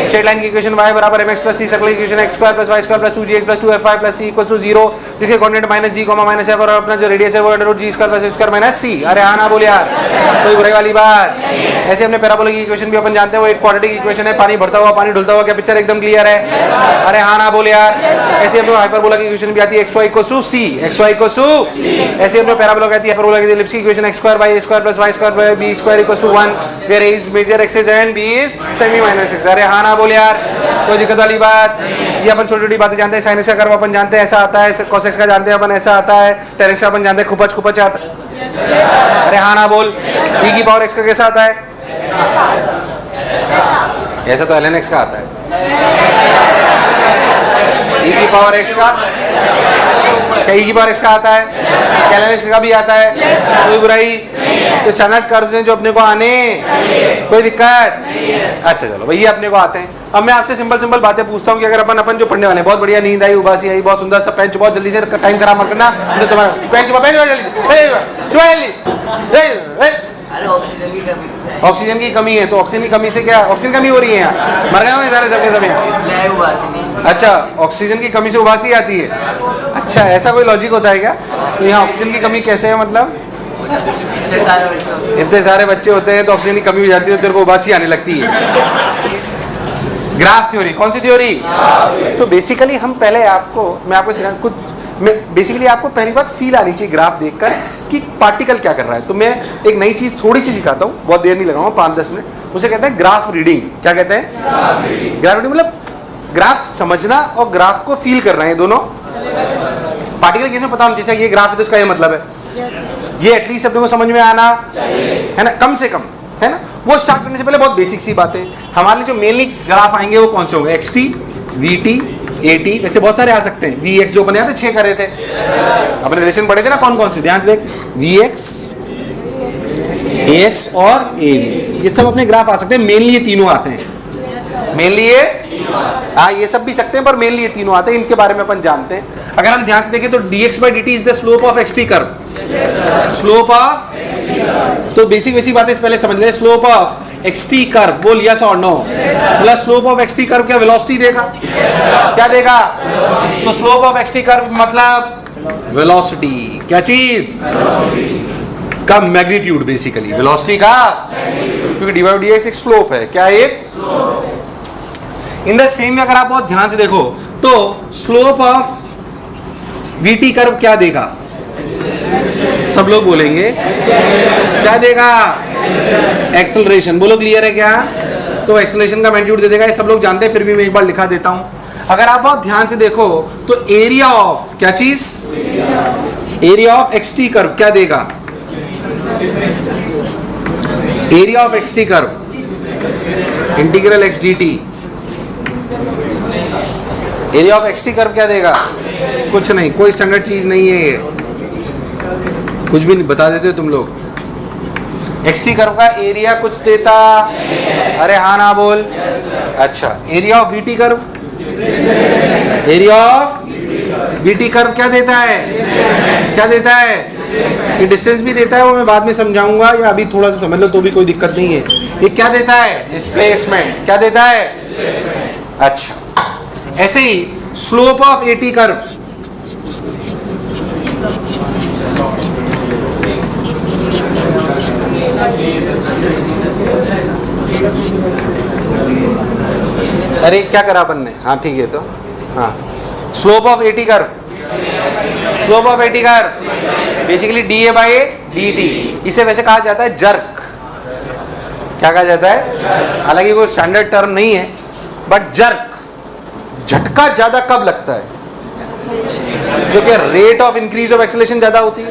स्ट्रेट लाइन की इक्वेशन y बराबर mx + c, सर्कल की equation x² + y² + 2gx + 2fy + c = 0, जिसके कोऑर्डिनेट -g, -f, और अपना जो रेडियस है वो √g² + c² - c। अरे हाँ ना बोले यार, कोई बुराई वाली बात? ऐसे हमने पैराबोला की इक्वेशन भी अपन जानते हैं, वो एक क्वाड्रेटिक इक्वेशन है, पानी भरता हुआ पानी ढुलता हुआ। क्या पिक्चर एकदम क्लियर है? अरे हाँ ना बोले यार। ऐसे हमने हाइपरबोला की इक्वेशन भी आती है, xy = c, xy = c। ऐसे हमने पैराबोला कहती है हाइपरबोला की इलिप्स की equation x² / a² + y² + b² = 1, where a is major axis and b is semi minor axis। अरे हाँ ना बोले यार, कोई दिक्कत वाली बात? ये अपन छोटी छोटी बातें जानते हैं। साइन एक्स का कर्व अपन जानते हैं ऐसा आता है, cos x का जानते हैं अपन ऐसा आता है, tan x का अपन जानते हैं खुपच आता है। अरे हाँ ना बोल। e की पावर x का कैसा आता है? ऐसा तो ln x का आता है। e की पावर x का, क्या e की पावर x का आता है? क्या ln x का भी आता है? कोई बुराई? तो स्टैंडर्ड कर्व्स हैं जो अपने को आने, कोई दिक्कत? अच्छा चलो भैया, अपने को आते हैं। अब मैं आपसे सिंपल बातें पूछता हूँ कि अगर अपन जो पढ़ने वाले हैं, बहुत बढ़िया नींद आई, उबासी आई, बहुत सुंदर सा पेंच, बहुत जल्दी से टाइम खराब मत करना। तुम्हारा पेंच ऑक्सीजन की कमी है, तो ऑक्सीजन की कमी से क्या ऑक्सीजन कमी हो रही है? यहाँ मर गए होंगे सारे सबके सब यहाँ। अच्छा, ऑक्सीजन की कमी से उबासी आती है? अच्छा, ऐसा कोई लॉजिक होता है क्या? तो यहाँ ऑक्सीजन की कमी कैसे है? मतलब इतने सारे बच्चे होते हैं तो ऑक्सीजन की कमी हो जाती है, तो तेरे को उबासी आने लगती है। ग्राफ थ्योरी, कौन सी थ्योरी? तो बेसिकली हम पहले मैं आपको सिखा कुछ, बेसिकली आपको पहली बात फील आनी चाहिए ग्राफ देखकर कि पार्टिकल क्या कर रहा है। तो मैं एक नई चीज थोड़ी सी सिखाता हूँ, बहुत देर नहीं लगाऊंगा, 5-10 मिनट। उसे कहते हैं ग्राफ रीडिंग। क्या कहते हैं? ग्राफ रीडिंग मतलब ग्राफ समझना और ग्राफ को फील करना है, दोनों। पार्टिकल केस में पता होना चाहिए ये ग्राफ है तो इसका ये मतलब है, ये एटलीस्ट अपने को समझ में आना है ना, कम से कम, है ना। वो स्टार्ट करने से पहले बहुत बेसिक सी बातें, हमारे लिए जो मेनली ग्राफ आएंगे वो कौन से होंगे, XT, VT, AT, वैसे बहुत सारे आ सकते हैं। VX जो बने थे 6 करे थे, अपने रिलेशन पढ़े थे ना कौन कौन से, ध्यान से देख, VX, AX और AV, ये सब अपने ग्राफ आ सकते हैं। मेनली ये तीनों आते हैं, मेनली ये, हाँ ये सब भी सकते हैं पर मेनली ये तीनों आते हैं, इनके बारे में अपन जानते हैं। अगर हम ध्यान से देखें तो dx/dt is the slope of XT curve, slope of, तो बेसिक बातें पहले समझ ले। स्लोप ऑफ XT कर्व, बोल यस और नो, मतलब स्लोप ऑफ XT कर्व क्या वेलोसिटी देगा, क्या देगा, तो स्लोप ऑफ XT कर्व मतलब वेलोसिटी, क्या चीज का मैग्नीट्यूड, बेसिकली वेलोसिटी का, क्योंकि dy/dx एक स्लोप है, क्या एक, इन द सेम वे अगर आप बहुत ध्यान से देखो तो स्लोप ऑफ VT कर्व क्या देगा, सब लोग बोलेंगे क्या देगा, एक्सेलरेशन, बोलो क्लियर है क्या, तो एक्सेलरेशन का मैग्नीट्यूड दे देगा, ये सब लोग जानते हैं, फिर भी मैं एक बार लिखा देता हूं। अगर आप बहुत ध्यान से देखो तो एरिया ऑफ, क्या चीज, एरिया ऑफ XT कर्व क्या देगा, area of XT curve integral x dt, area of XT curve क्या देगा, कुछ नहीं, कोई स्टैंडर्ड चीज नहीं है ये, कुछ भी नहीं बता देते हो तुम लोग। XT कर्व का एरिया कुछ देता, अरे हाँ ना बोल, अच्छा area of VT curve, area of VT curve क्या देता है, क्या देता है, ये डिस्टेंस भी देता है, वो मैं बाद में समझाऊंगा, या अभी थोड़ा सा समझ लो तो भी कोई दिक्कत नहीं है। ये क्या देता है, डिस्प्लेसमेंट, क्या देता है, अच्छा ऐसे ही स्लोप ऑफ AT कर्व, अरे क्या करा अपन ने, हाँ ठीक है, तो हाँ slope of AT curve, slope of AT curve basically dA/dt, इसे वैसे कहा जाता है जर्क, क्या कहा जाता है, हालांकि कोई स्टैंडर्ड टर्म नहीं है, बट जर्क, झटका ज्यादा कब लगता है, जो कि rate of increase of acceleration ज्यादा होती है,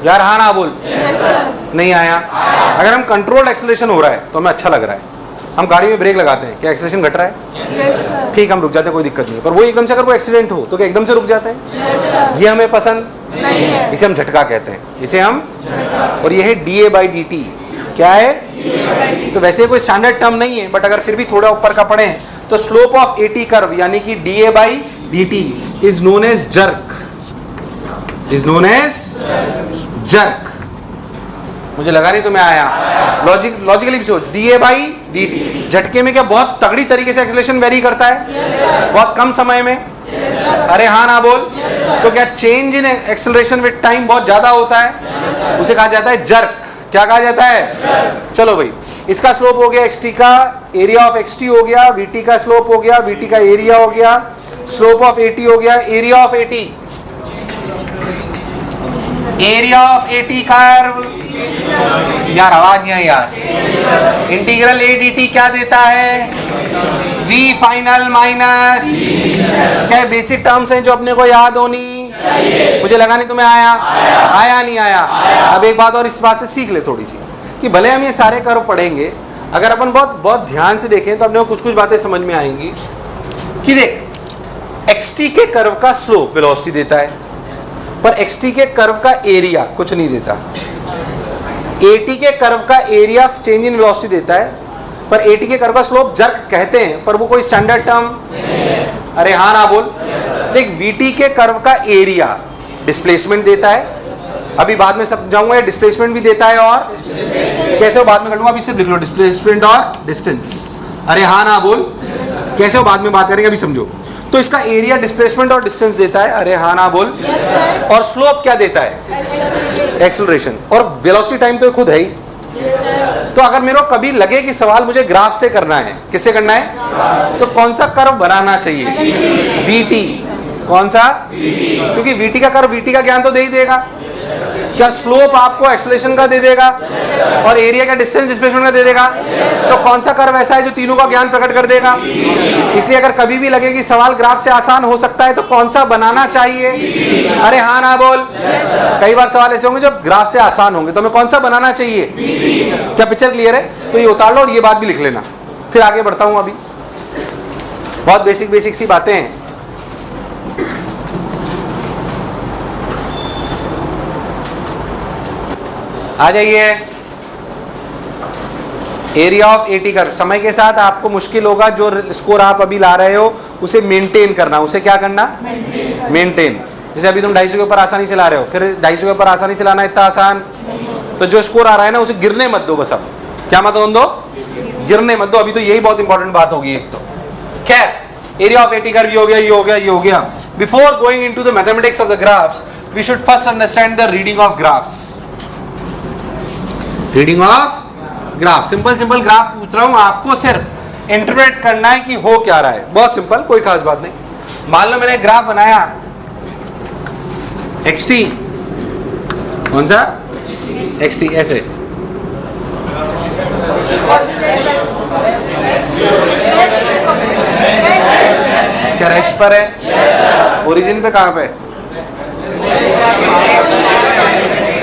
यार हाँ ना बोल, नहीं आया। अगर हम कंट्रोल्ड एक्सेलरेशन हो रहा है तो हमें अच्छा लग रहा है, हम गाड़ी में ब्रेक लगाते हैं, क्या एक्सेलरेशन घट रहा है, ठीक हम रुक जाते हैं, कोई दिक्कत नहीं है, पर वो एकदम से अगर वो एक्सीडेंट हो तो क्या एकदम से रुक जाते हैं, ये हमें पसंद नहीं है, इसे हम झटका कहते हैं, इसे हम, और ये है dA/dt, क्या है, तो वैसे कोई स्टैंडर्ड टर्म नहीं है, बट अगर फिर भी थोड़ा ऊपर का पढ़े तो स्लोप ऑफ AT कर्व यानी कि dA/dt is known as jerk, is known as jerk, मुझे लगा नहीं तुम्हें आया, लॉजिकली भी सोच, dA/dt झटके में क्या बहुत तगड़ी तरीके से एक्सेलरेशन वेरी करता है, बहुत कम समय में, अरे हाँ ना बोल, तो क्या change in acceleration with time बहुत ज्यादा होता है, उसे कहा जाता है जर्क, क्या कहा जाता है, चलो भाई इसका स्लोप हो गया XT का, एरिया ऑफ XT हो गया, VT का स्लोप हो गया, VT का एरिया हो गया, स्लोप ऑफ AT हो गया, area of AT, area of AT curve, यार आवाज नहीं आई यार, इंटीग्रल ADT क्या देता है, V फाइनल माइनस, क्या बेसिक टर्म्स हैं जो अपने को याद होनी, मुझे लगा नहीं तुम्हें आया, आया नहीं आया। अब एक बात और इस बात से सीख ले थोड़ी सी, कि भले हम ये सारे कर्व पढ़ेंगे, अगर अपन बहुत बहुत ध्यान से देखें तो अपने को कुछ कुछ बातें समझ में आएंगी, कि देख XT के कर्व का स्लोप वेलोसिटी देता है, पर XT के कर्व का एरिया कुछ नहीं देता, AT के कर्व का एरिया चेंज इन वेलोसिटी देता है, पर AT के कर्व का स्लोप जर्क कहते हैं, पर वो कोई स्टैंडर्ड टर्म, अरे हाँ ना बोल, देख VT के कर्व का एरिया डिस्प्लेसमेंट देता है, अभी बाद में समझाऊंगा, डिस्प्लेसमेंट भी देता है, और कैसे वो बाद में कर लूंगा, अभी सिर्फ लिख लो डिस्प्लेसमेंट और डिस्टेंस, अरे हाँ ना बोल, कैसे वो बाद में बात करेंगे, अभी समझो। तो इसका एरिया डिस्प्लेसमेंट और डिस्टेंस देता है, अरे हाँ ना बोल, और स्लोप क्या देता है, एक्सेलरेशन, और वेलोसिटी टाइम तो खुद है ही। तो अगर मेरे को कभी लगे कि सवाल मुझे ग्राफ से करना है, किससे करना है, तो कौन सा कर्व बनाना चाहिए, VT, कौन सा, क्योंकि VT का कर्व VT का ज्ञान तो दे ही देगा, क्या स्लोप आपको एक्सेलरेशन का दे देगा और एरिया का डिस्टेंस डिस्प्लेसमेंट का दे देगा? तो कौन सा कर्व ऐसा है जो तीनों का ज्ञान प्रकट कर देगा? इसलिए अगर कभी भी लगे कि सवाल ग्राफ से आसान हो सकता है तो कौन सा बनाना चाहिए? अरे हाँ ना बोल। कई बार सवाल ऐसे होंगे जो ग्राफ से आसान होंगे, तो हमें कौन सा बनाना चाहिए? क्या पिक्चर क्लियर है? तो ये उतार लो और ये बात भी लिख लेना, फिर आगे बढ़ता हूं। अभी बहुत बेसिक बेसिक सी बातें हैं। आ जाइए। Area of eighty curve. समय के साथ आपको मुश्किल होगा, जो स्कोर आप अभी ला रहे हो उसे मेंटेन करना। उसे क्या करना? मेंटेन। जैसे अभी तुम 250 के ऊपर आसानी से ला रहे हो, फिर 250 के ऊपर आसानी से लाना इतना आसान, तो जो स्कोर आ रहा है ना उसे गिरने मत दो। बस अब क्या मत दो? गिरने मत दो। अभी तो यही बहुत इंपॉर्टेंट बात होगी एक तो। खैर, एरिया ऑफ एटी कर्व ये हो गया, ये हो गया, ये हो गया। Before going into the mathematics of the graphs, we should first understand the reading of graphs. Reading of graph, simple simple graph पूछ रहा हूं, आपको सिर्फ इंटरप्रेट करना है कि हो क्या रहा है। बहुत सिंपल, कोई खास बात नहीं। मान लो मैंने ग्राफ बनाया xt, कौन सा? xt, ऐसे। क्या रेस्ट पर है? ओरिजिन पे कहां पे?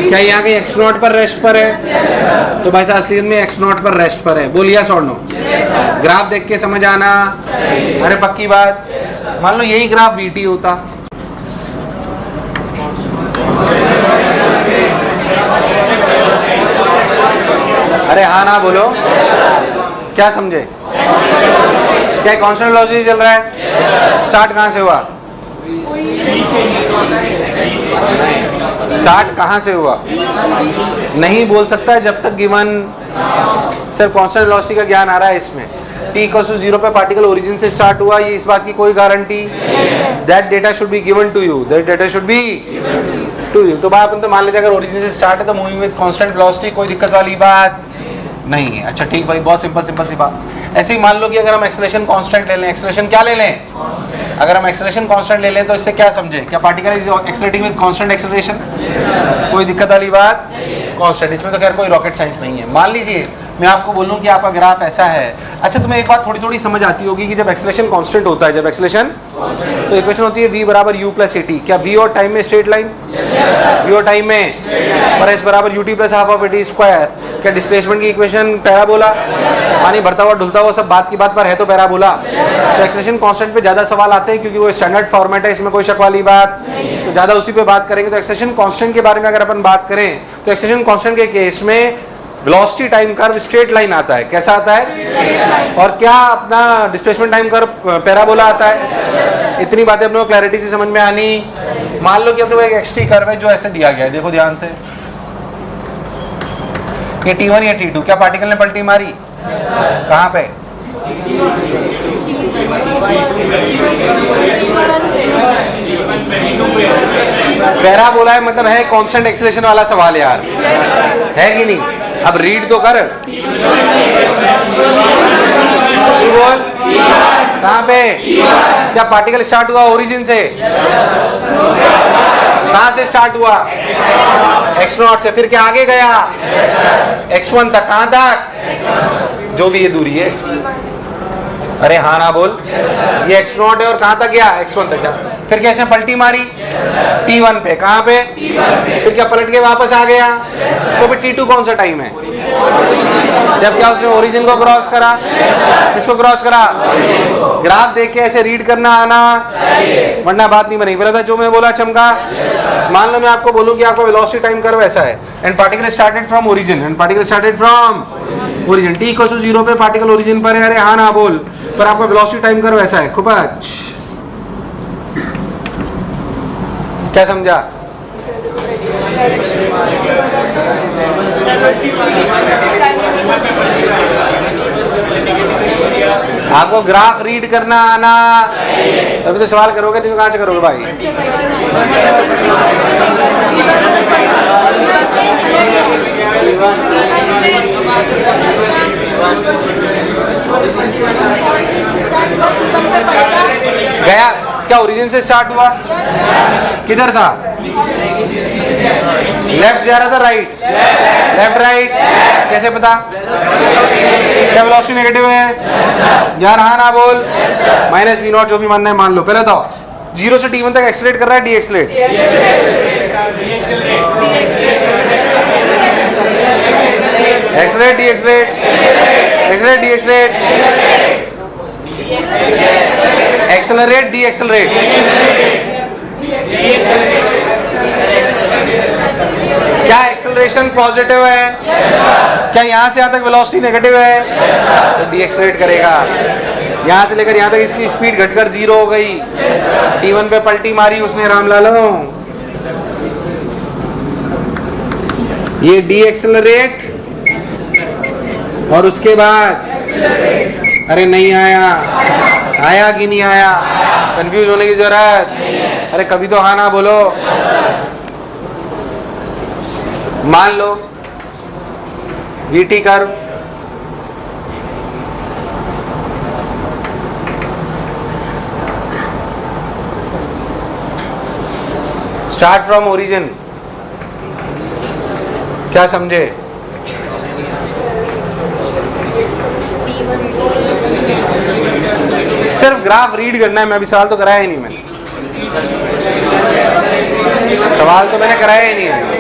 क्या यहाँ के एक्स नॉट पर रेस्ट पर है? तो भाई साहब असलियत में एक्स नॉट पर रेस्ट पर है। बोलिए सॉर नो? ग्राफ देख के समझ आना। अरे पक्की बात। मान लो यही ग्राफ VT होता, अरे हाँ ना बोलो, क्या समझे? क्या कांस्टेंट वेलोसिटी चल रहा है? स्टार्ट कहाँ से हुआ? स्टार्ट कहाँ से हुआ? नहीं बोल सकता है जब तक गिवन सिर्फ कांस्टेंट वेलोसिटी का ज्ञान आ रहा है। इसमें t = 0 पे पार्टिकल ओरिजिन से स्टार्ट हुआ, ये इस बात की कोई guarantee? That data should be given to you, that data should be to you. तो बात अपन तो मान लेते हैं अगर ओरिजिन से स्टार्ट है तो मूविंग विद कांस्टेंट वेलोसिटी, कोई दिक्कत वाली बात नहीं है। अच्छा ठीक भाई, बहुत सिंपल सिंपल सी बात। ऐसे ही मान लो कि अगर हम एक्सेलरेशन कांस्टेंट ले लें, एक्सेलरेशन क्या ले लें? अगर हम एक्सेलरेशन कांस्टेंट ले लें तो इससे क्या समझे? क्या particle is accelerating with constant acceleration? कोई दिक्कत वाली बात? कांस्टेंट। इसमें तो खैर कोई रॉकेट साइंस नहीं है। मान लीजिए मैं आपको बोलूं कि आपका ग्राफ ऐसा है। अच्छा, तुम्हें एक बात थोड़ी थोड़ी समझ आती होगी कि जब एक्सेलरेशन कांस्टेंट होता है, जब एक्सेलरेशन तो इक्वेशन होती है v = u + at। क्या v और टाइम में स्ट्रेट लाइन? v और टाइम में, और s = ut + ½ of at²। क्या डिस्प्लेसमेंट की इक्वेशन पैराबोला? पानी भरता हुआ ढुलता हुआ सब बात की बात पर है तो पैराबोला। तो एक्सेलरेशन कांस्टेंट पे ज्यादा सवाल आते हैं क्योंकि वो स्टैंडर्ड फॉर्मेट है, इसमें कोई शक वाली बात, तो ज्यादा उसी पे बात करेंगे। तो एक्सेलरेशन कांस्टेंट के बारे में अगर अपन बात करें तो एक्सेलरेशन कांस्टेंट के केस में velocity time curve straight line आता है। कैसा आता है? और क्या अपना डिस्प्लेसमेंट टाइम कर्व पैराबोला आता है। इतनी बातें अपने को क्लैरिटी से समझ में आनी। मान लो कि अपने को एक xt कर्व है जो ऐसे दिया गया है, देखो ध्यान से। ये T1 या T2, क्या पार्टिकल ने पलटी मारी? कहाँ पे? पैराबोला है, मतलब है कांस्टेंट एक्सेलरेशन वाला सवाल यार, है कि नहीं? अब रीड तो कर। बोल कहाँ पे? क्या पार्टिकल स्टार्ट हुआ ओरिजिन से? कहाँ से स्टार्ट हुआ? x0 से। फिर क्या आगे गया? x1 तक। कहाँ तक? जो भी ये दूरी है। अरे हाँ ना बोल। ये x0 है और कहाँ तक गया? x1 तक जा। फिर कैसे पलटी मारी? T1 पे। कहाँ पे? फिर क्या पलट के वापस आ गया? तो फिर T2 कौन सा टाइम है? जब क्या उसने ओरिजिन को क्रॉस करा? किसको क्रॉस करा? ग्राफ देख के ऐसे रीड करना आना, वरना बात नहीं बनेगी। बोला था जो मैं बोला चमका। मान लो मैं आपको बोलूं कि आपका वेलोसिटी टाइम कर्व ऐसा है, and particle started from origin, and particle started from origin. t = 0 पे पार्टिकल ओरिजिन पर है। अरे हाँ ना बोल। पर आपका वेलोसिटी टाइम कर्व ऐसा है। खूब क्या समझा? आपको ग्राफ रीड करना आना, तभी तो सवाल करोगे, नहीं तो कहाँ से करोगे भाई? गया क्या? ओरिजिन से स्टार्ट हुआ? किधर था? लेफ्ट जा रहा था राइट, लेफ्ट राइट, कैसे पता? क्या वेलोसिटी नेगेटिव है यार? हाँ ना बोल। माइनस वी नॉट, जो भी मानना है मान लो। पहले तो 0 से t1 तक एक्सलेट कर रहा है, D एक्सलेट, एक्सलेट D एक्सलेट, एक्सलेट D एक्सलेट, accelerate D accelerate. क्या एक्सेलरेशन पॉजिटिव है? क्या यहां से यहां तक वेलोसिटी नेगेटिव है? तो डी एक्सलरेट करेगा। यहां से लेकर यहां तक इसकी स्पीड घटकर 0 हो गई। t1 पे पलटी मारी उसने रामलालो, ये डी एक्सेलरेट और उसके बाद अरे नहीं आया, आया कि नहीं आया? कंफ्यूज होने की जरूरत, अरे कभी तो हाँ ना बोलो। मान लो VT curve, start from origin, क्या समझे? सिर्फ ग्राफ रीड करना है, मैं अभी सवाल तो कराया ही नहीं, मैंने सवाल तो मैंने कराया ही नहीं है।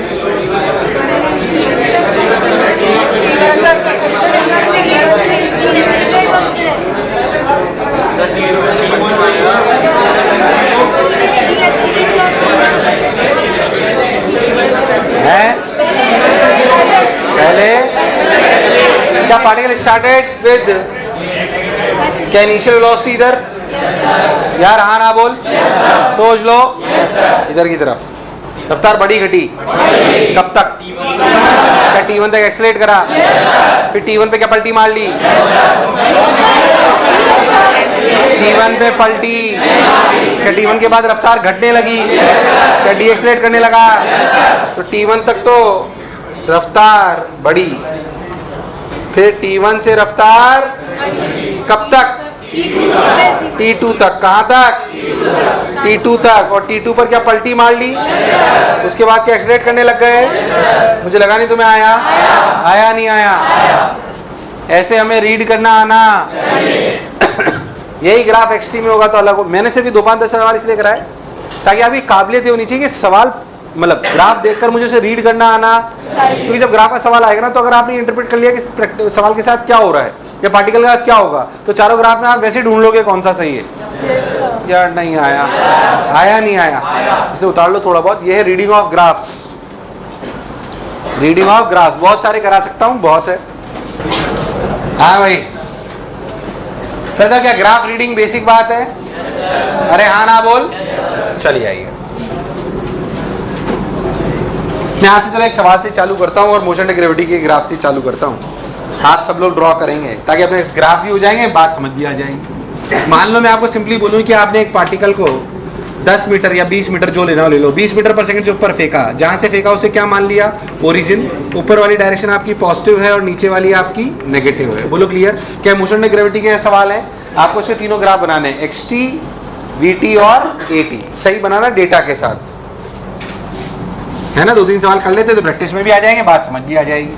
पहले क्या पार्टिकल स्टार्टेड विद क्या इनिशियल वेलोसिटी इधर? यार हाँ ना बोल, सोच लो इधर की तरफ। रफ्तार बढ़ी घटी कब तक? क्या t1 तक एक्सलेट करा, फिर t1 पे क्या पलटी मार ली? t1 पे पलटी, क्या t1 के बाद रफ्तार घटने लगी? क्या डी एक्सलेट करने लगा? तो t1 तक तो रफ्तार बढ़ी, फिर t1 से रफ्तार कब तक? t2 तक। कहाँ तक? t2 तक। और t2 पर क्या पलटी मार ली? उसके बाद क्या एक्सलेट करने लग गए? मुझे लगा नहीं तुम्हें आया, आया नहीं आया? ऐसे हमें रीड करना आना। यही ग्राफ एक्सटी में होगा तो अलग हो। मैंने सिर्फ 2-5-10 सवाल इसलिए कराए ताकि आपकी काबिलियत होनी चाहिए कि सवाल मतलब ग्राफ देखकर मुझे उसे रीड करना आना, क्योंकि जब ग्राफ का सवाल आएगा ना तो अगर आपने इंटरप्रेट कर लिया कि सवाल के साथ क्या हो रहा है या पार्टिकल का क्या होगा, तो चारों ग्राफ में आप वैसे ढूंढ लोगे कौन सा सही है। यार नहीं आया, आया नहीं आया, इसे उतार लो थोड़ा बहुत। ये है reading of graphs, reading of graphs. बहुत सारे करा सकता हूँ, बहुत है। हाँ भाई, फिर तो क्या ग्राफ रीडिंग बेसिक बात है? अरे हाँ ना बोल। चलिए आइए, मैं यहाँ से चलो एक सवाल से चालू करता हूँ और मोशन एंड ग्रेविटी के ग्राफ से चालू करता हूँ। आप सब लोग ड्रॉ करेंगे ताकि अपने ग्राफ भी हो जाएंगे, बात समझ भी आ जाएंगी। मान लो मैं आपको सिंपली बोलूँ कि आपने एक पार्टिकल को 10 मीटर या 20 मीटर जो लेना हो ले लो, 20 मीटर पर सेकंड से ऊपर फेंका। जहाँ से फेंका उसे क्या मान लिया? ओरिजिन। ऊपर वाली डायरेक्शन आपकी पॉजिटिव है और नीचे वाली आपकी नेगेटिव है। बोलो क्लियर? क्या मोशन एंड ग्रेविटी के सवाल है? आपको इसके तीनों ग्राफ बनाने हैं, एक्सटी, वीटी और एटी। सही बनाना डेटा के साथ, है ना? 2-3 सवाल कर लेते तो प्रैक्टिस में भी आ जाएंगे, बात समझ भी आ जाएगी।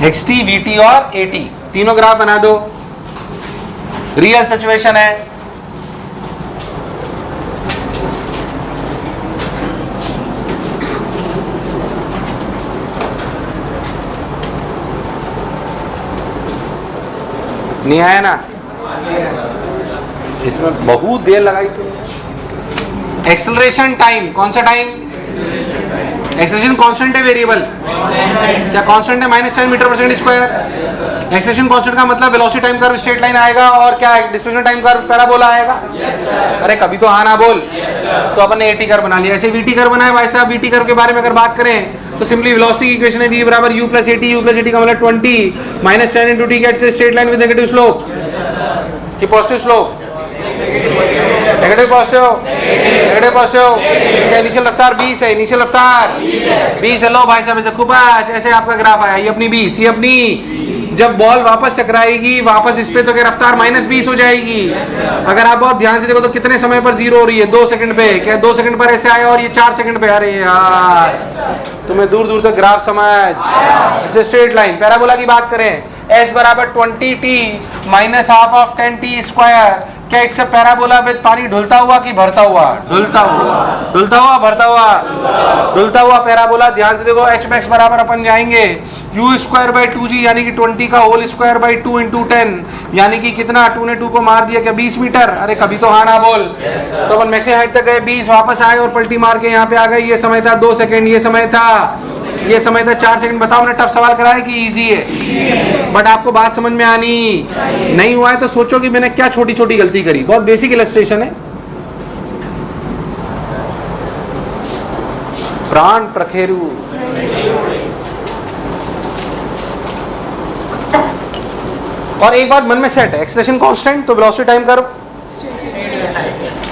एक्सटी, वीटी और एटी तीनों ग्राफ बना दो। रियल सिचुएशन है, नहीं आया ना? इसमें बहुत देर लगाई तुमने। एक्सेलरेशन टाइम, कौन सा टाइम? एक्सेलरेशन कांस्टेंट है, वेरिएबल क्या कांस्टेंट है? -10 मीटर पर सेकंड स्क्वायर। एक्सेलरेशन कांस्टेंट का मतलब velocity time curve straight line आएगा और क्या डिस्प्लेसमेंट टाइम कर्व पैराबोला आएगा। अरे कभी तो हाँ ना बोल। तो अपन ने एटी कर्व बना लिया। ऐसे वीटी कर्व बनाए भाई साहब। वीटी कर्व के बारे में अगर बात करें तो सिंपली वेलोसिटी की इक्वेशन है v बराबर u plus at. u plus at का मतलब 20 -10 into t gets straight line with negative slope कि positive slope, negative positive, negative positive. क्या इनिशियल रफ्तार 20 है? इनिशियल रफ्तार 20 है। लो भाई साहब, ऐसे खूब ऐसे आपका ग्राफ आया। ये अपनी 20, ये अपनी जब बॉल वापस टकराएगी वापस इस पे तो क्या रफ्तार -20 हो जाएगी। अगर आप बहुत ध्यान से देखो तो कितने समय पर 0 हो रही है? 2 सेकंड पे। क्या 2 सेकंड पर ऐसे आया और ये 4 सेकंड पे? अरे यार तुम्हें दूर दूर तक ग्राफ समझ। It's straight line. पैराबोला की बात करें, s बराबर 20t minus half of 10t square. क्या इट्स पैराबोला विद पानी ढुलता हुआ कि भरता हुआ? ढुलता हुआ। ढुलता हुआ भरता हुआ? ढुलता हुआ पैराबोला। ध्यान से देखो, h मैक्स बराबर अपन जाएंगे u स्क्वायर बाई 2g यानी कि 20 का होल स्क्वायर बाई 2 इंटू 10 यानी कि कितना? 2 ने 2 को मार दिया, क्या 20 मीटर? अरे कभी तो हाँ ना बोल। तो अपन मैक्सिमम हाइट तक गए, 20 वापस आए और पलटी मार के यहाँ पे आ गए। ये समय था 2 सेकंड, ये समय था 4 सेकंड। बताओ मैंने टफ सवाल कराया कि इजी है? बट आपको बात समझ में आनी नहीं हुआ है तो सोचो कि मैंने क्या छोटी छोटी गलती करी। बहुत बेसिक इलस्ट्रेशन है। प्राण प्रखेरु। और एक बात मन में सेट है, एक्सप्रेशन कांस्टेंट तो वेलोसिटी टाइम कर्व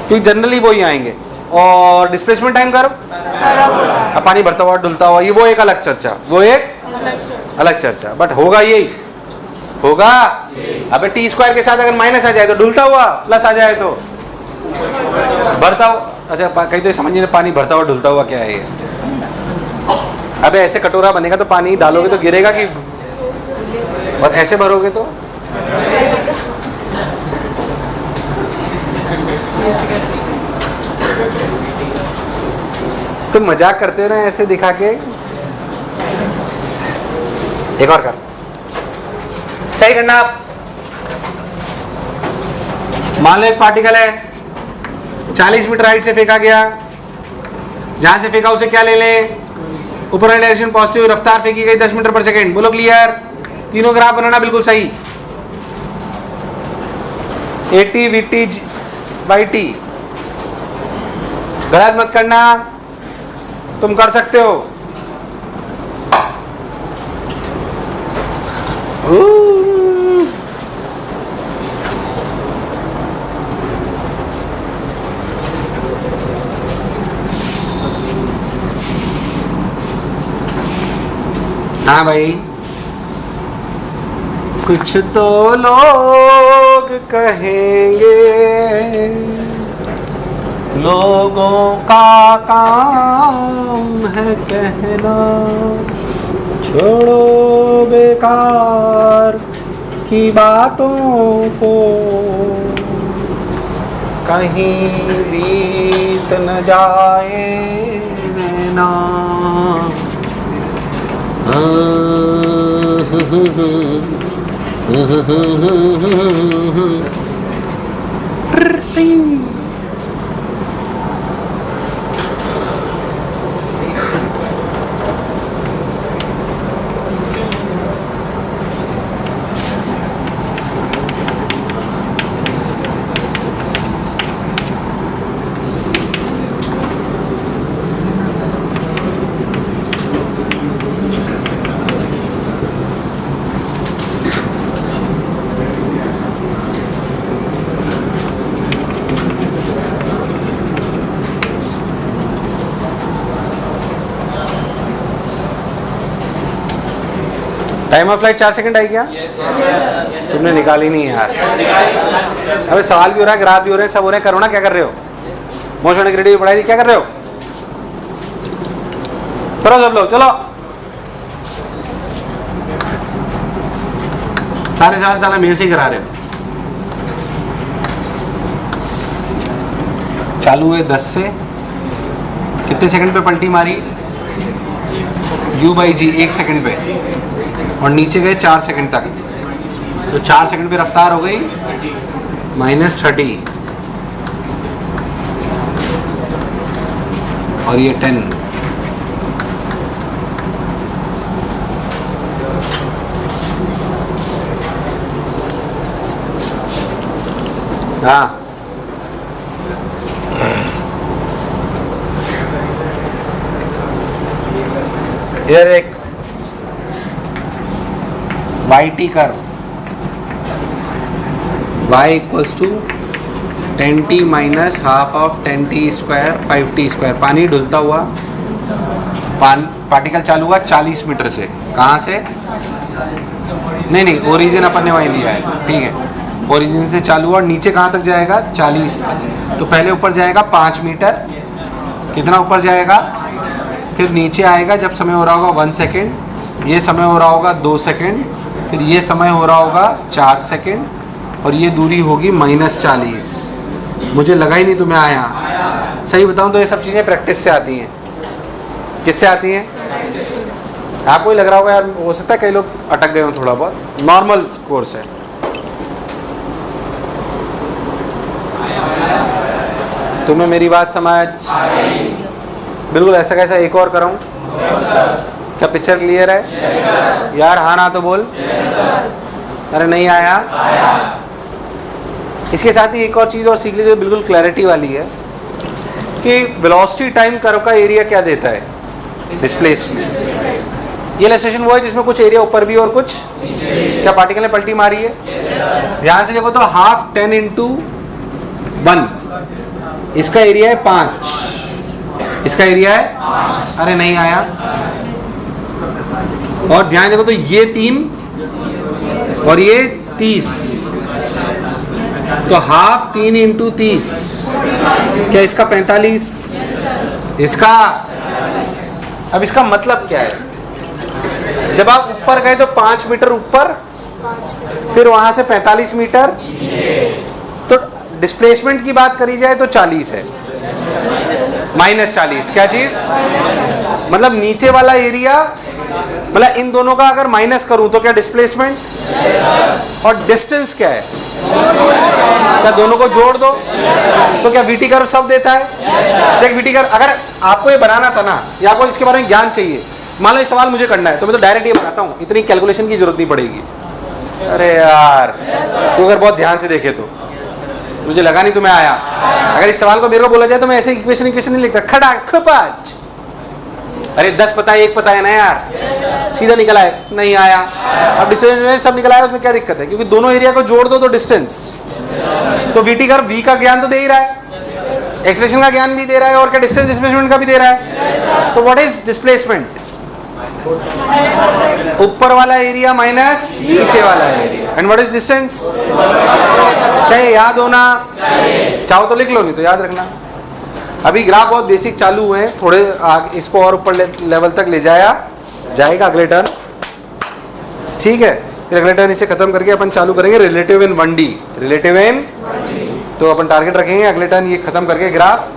क्योंकि जनरली वो ही आएंगे, और डिस्प्लेसमेंट टाइम कर्व अब पानी भरता हुआ ढुलता हुआ, ये वो एक अलग चर्चा, वो एक अलग चर्चा। बट होगा यही होगा। अबे टी स्क्वायर के साथ अगर माइनस आ जाए तो ढुलता हुआ, प्लस आ जाए तो भरता हुआ। अच्छा कहीं तो समझिए पानी भरता हुआ ढुलता हुआ क्या है ये? अबे ऐसे कटोरा बनेगा तो पानी डालोगे तो गिरेगा कि, और ऐसे भरोगे तो तुम मजाक करते हो ना ऐसे दिखा के। एक और कर, सही करना आप। मान लो एक पार्टिकल है 40 मीटर हाइट से फेंका गया, जहां से फेंका उसे क्या ले लें? ऊपर वाली डायरेक्शन पॉजिटिव, रफ्तार फेंकी गई 10 मीटर पर सेकेंड। बोलो क्लियर? तीनों ग्राफ बनाना बिल्कुल सही। 80 VT बाई टी, गलत मत करना, तुम कर सकते हो। हाँ भाई, कुछ तो लोग कहेंगे, लोगों का काम है कहना, छोड़ो बेकार की बातों को, कहीं बीत न जाए नैना। टाइम ऑफ फ्लाइट 4 सेकंड आई क्या? तुमने निकाली नहीं यार। अबे सवाल भी हो रहा है, ग्राफ भी हो रहे हैं, सब हो रहे हैं, करो ना। क्या कर रहे हो? मोशन ग्रेडियंट भी पढ़ाई थी, क्या कर रहे हो? करो सब लोग, चलो। सारे सवाल साला मेरे से ही करा रहे हो। चालू है 10 से, कितने सेकंड पे पलटी मारी? u/g 1 सेकंड पे, और नीचे गए 4 सेकंड तक, तो 4 सेकंड पे रफ्तार हो गई -30 और ये 10। हाँ इधर एक YT curve, y equals to 10t minus half of 10t square 5t square. पानी ढुलता हुआ, पार्टिकल चालू हुआ 40 मीटर से। कहाँ से? नहीं नहीं, ओरिजिन अपन ने वहीं लिया है, ठीक है। ओरिजिन से चालू और नीचे कहाँ तक जाएगा? 40 तक। तो पहले ऊपर जाएगा 5 मीटर, कितना ऊपर जाएगा? फिर नीचे आएगा जब समय हो रहा होगा 1 सेकेंड, ये समय हो रहा होगा 2 सेकेंड, फिर ये समय हो रहा होगा 4 सेकेंड, और ये दूरी होगी -40। मुझे लगा ही नहीं तुम्हें आया। सही बताऊं तो ये सब चीज़ें प्रैक्टिस से आती हैं। किससे आती हैं? आपको ही लग रहा होगा यार, हो सकता है कई लोग अटक गए हो थोड़ा बहुत, नॉर्मल कोर्स है। तुम्हें मेरी बात समझ? बिल्कुल ऐसा कैसा एक और कराऊं? क्या पिक्चर क्लियर है? यार हाँ ना तो बोल। अरे नहीं आया? इसके साथ ही एक और चीज़ और सीख लीजिए, बिल्कुल क्लैरिटी वाली है कि वेलोसिटी टाइम कर्व का एरिया क्या देता है? डिस्प्लेसमेंट। ये इलस्ट्रेशन वो है जिसमें कुछ एरिया ऊपर भी और कुछ, क्या पार्टिकल ने पलटी मारी है? ध्यान से देखो तो हाफ 10 × 1, इसका एरिया है 5, इसका एरिया है, अरे नहीं आया। और ध्यान देखो तो ये 3 और ये 30, तो हाफ 3 × 30, क्या इसका 45, इसका। अब इसका मतलब क्या है? जब आप ऊपर गए तो 5 मीटर ऊपर, फिर वहां से 45 मीटर, तो डिस्प्लेसमेंट की बात करी जाए तो 40 है, -40। क्या चीज? मतलब नीचे वाला एरिया, मतलब इन दोनों का अगर माइनस करूं तो क्या डिस्प्लेसमेंट, और डिस्टेंस क्या है? क्या दोनों को जोड़ दो तो क्या वीटी कर्व सब देता है? देख वीटी कर्व, अगर आपको ये बनाना था ना, या आपको इसके बारे में ज्ञान चाहिए, मान लो ये सवाल मुझे करना है तो मैं तो डायरेक्ट ये बनाता हूँ, इतनी कैलकुलेशन की जरूरत नहीं पड़ेगी। अरे यार तू अगर बहुत ध्यान से देखे तो, मुझे लगा नहीं तुम्हें आया। अगर इस सवाल को मेरे को बोला जाए तो मैं ऐसे इक्वेशन नहीं लिखता, खड़ा खपाच। अरे 10 पता है 1 पता है ना यार, सीधा निकला है, नहीं आया। अब डिस्टेंस सब निकला है, उसमें क्या दिक्कत है? क्योंकि दोनों एरिया को जोड़ दो तो डिस्टेंस, तो वीटी कर्व वी का ज्ञान तो दे ही रहा है, एक्सेलरेशन का ज्ञान भी दे रहा है, और क्या डिस्टेंस डिस्प्लेसमेंट का भी दे रहा है। तो व्हाट इज डिस्प्लेसमेंट? ऊपर वाला एरिया माइनस नीचे वाला area. And what is distance? क्या याद होना? चाहो तो लिख लो, नहीं तो याद रखना। अभी ग्राफ बहुत बेसिक चालू हुए हैं, थोड़े इसको और ऊपर लेवल तक ले जाएगा अगले टर्न, ठीक है। फिर अगले टर्न इसे खत्म करके अपन चालू करेंगे रिलेटिव इन 1D। रिलेटिव इन, तो अपन टारगेट रखेंगे अगले टर्न ये खत्म करके ग्राफ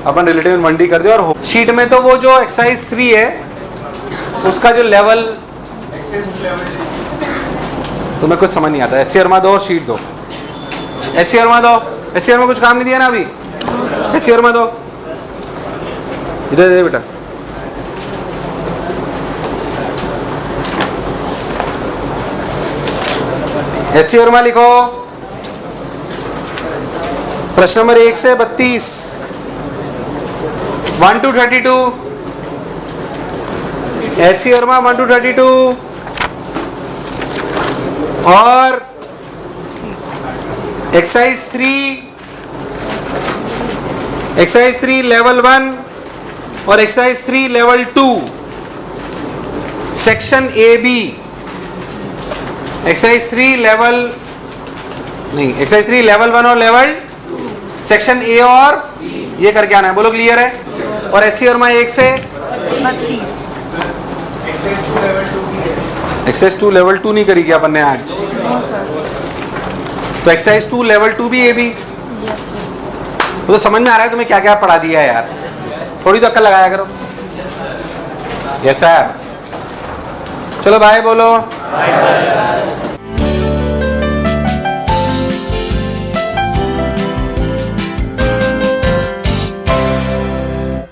अपन रिलेटिव इन 1D कर दे। और शीट में तो वो जो एक्सरसाइज 3 है उसका जो लेवल, तुम्हें कुछ समझ नहीं आता, HCR में दो और शीट दो। HCR में दो, HCR में कुछ काम नहीं दिया ना अभी, HCR में दो, इधर दे बेटा। HCR में लिखो प्रश्न नंबर 1 से 32, 1 to 32, HCR में 1 to 32, और एक्सरसाइज 3 लेवल 1 और exercise 3 level 2, section AB। Exercise 3 level 1 और लेवल सेक्शन A और ये करके आना है, बोलो क्लियर है। और HCR में 1 से 32। एक्सरसाइज 2 लेवल 2 नहीं करी क्या अपन ने आज? तो एक्सरसाइज 2 लेवल 2 भी AB। तो समझ में आ रहा है तुम्हें क्या क्या पढ़ा दिया है यार, थोड़ी तो अक्ल लगाया करो। यस सर, चलो बाय बोलो।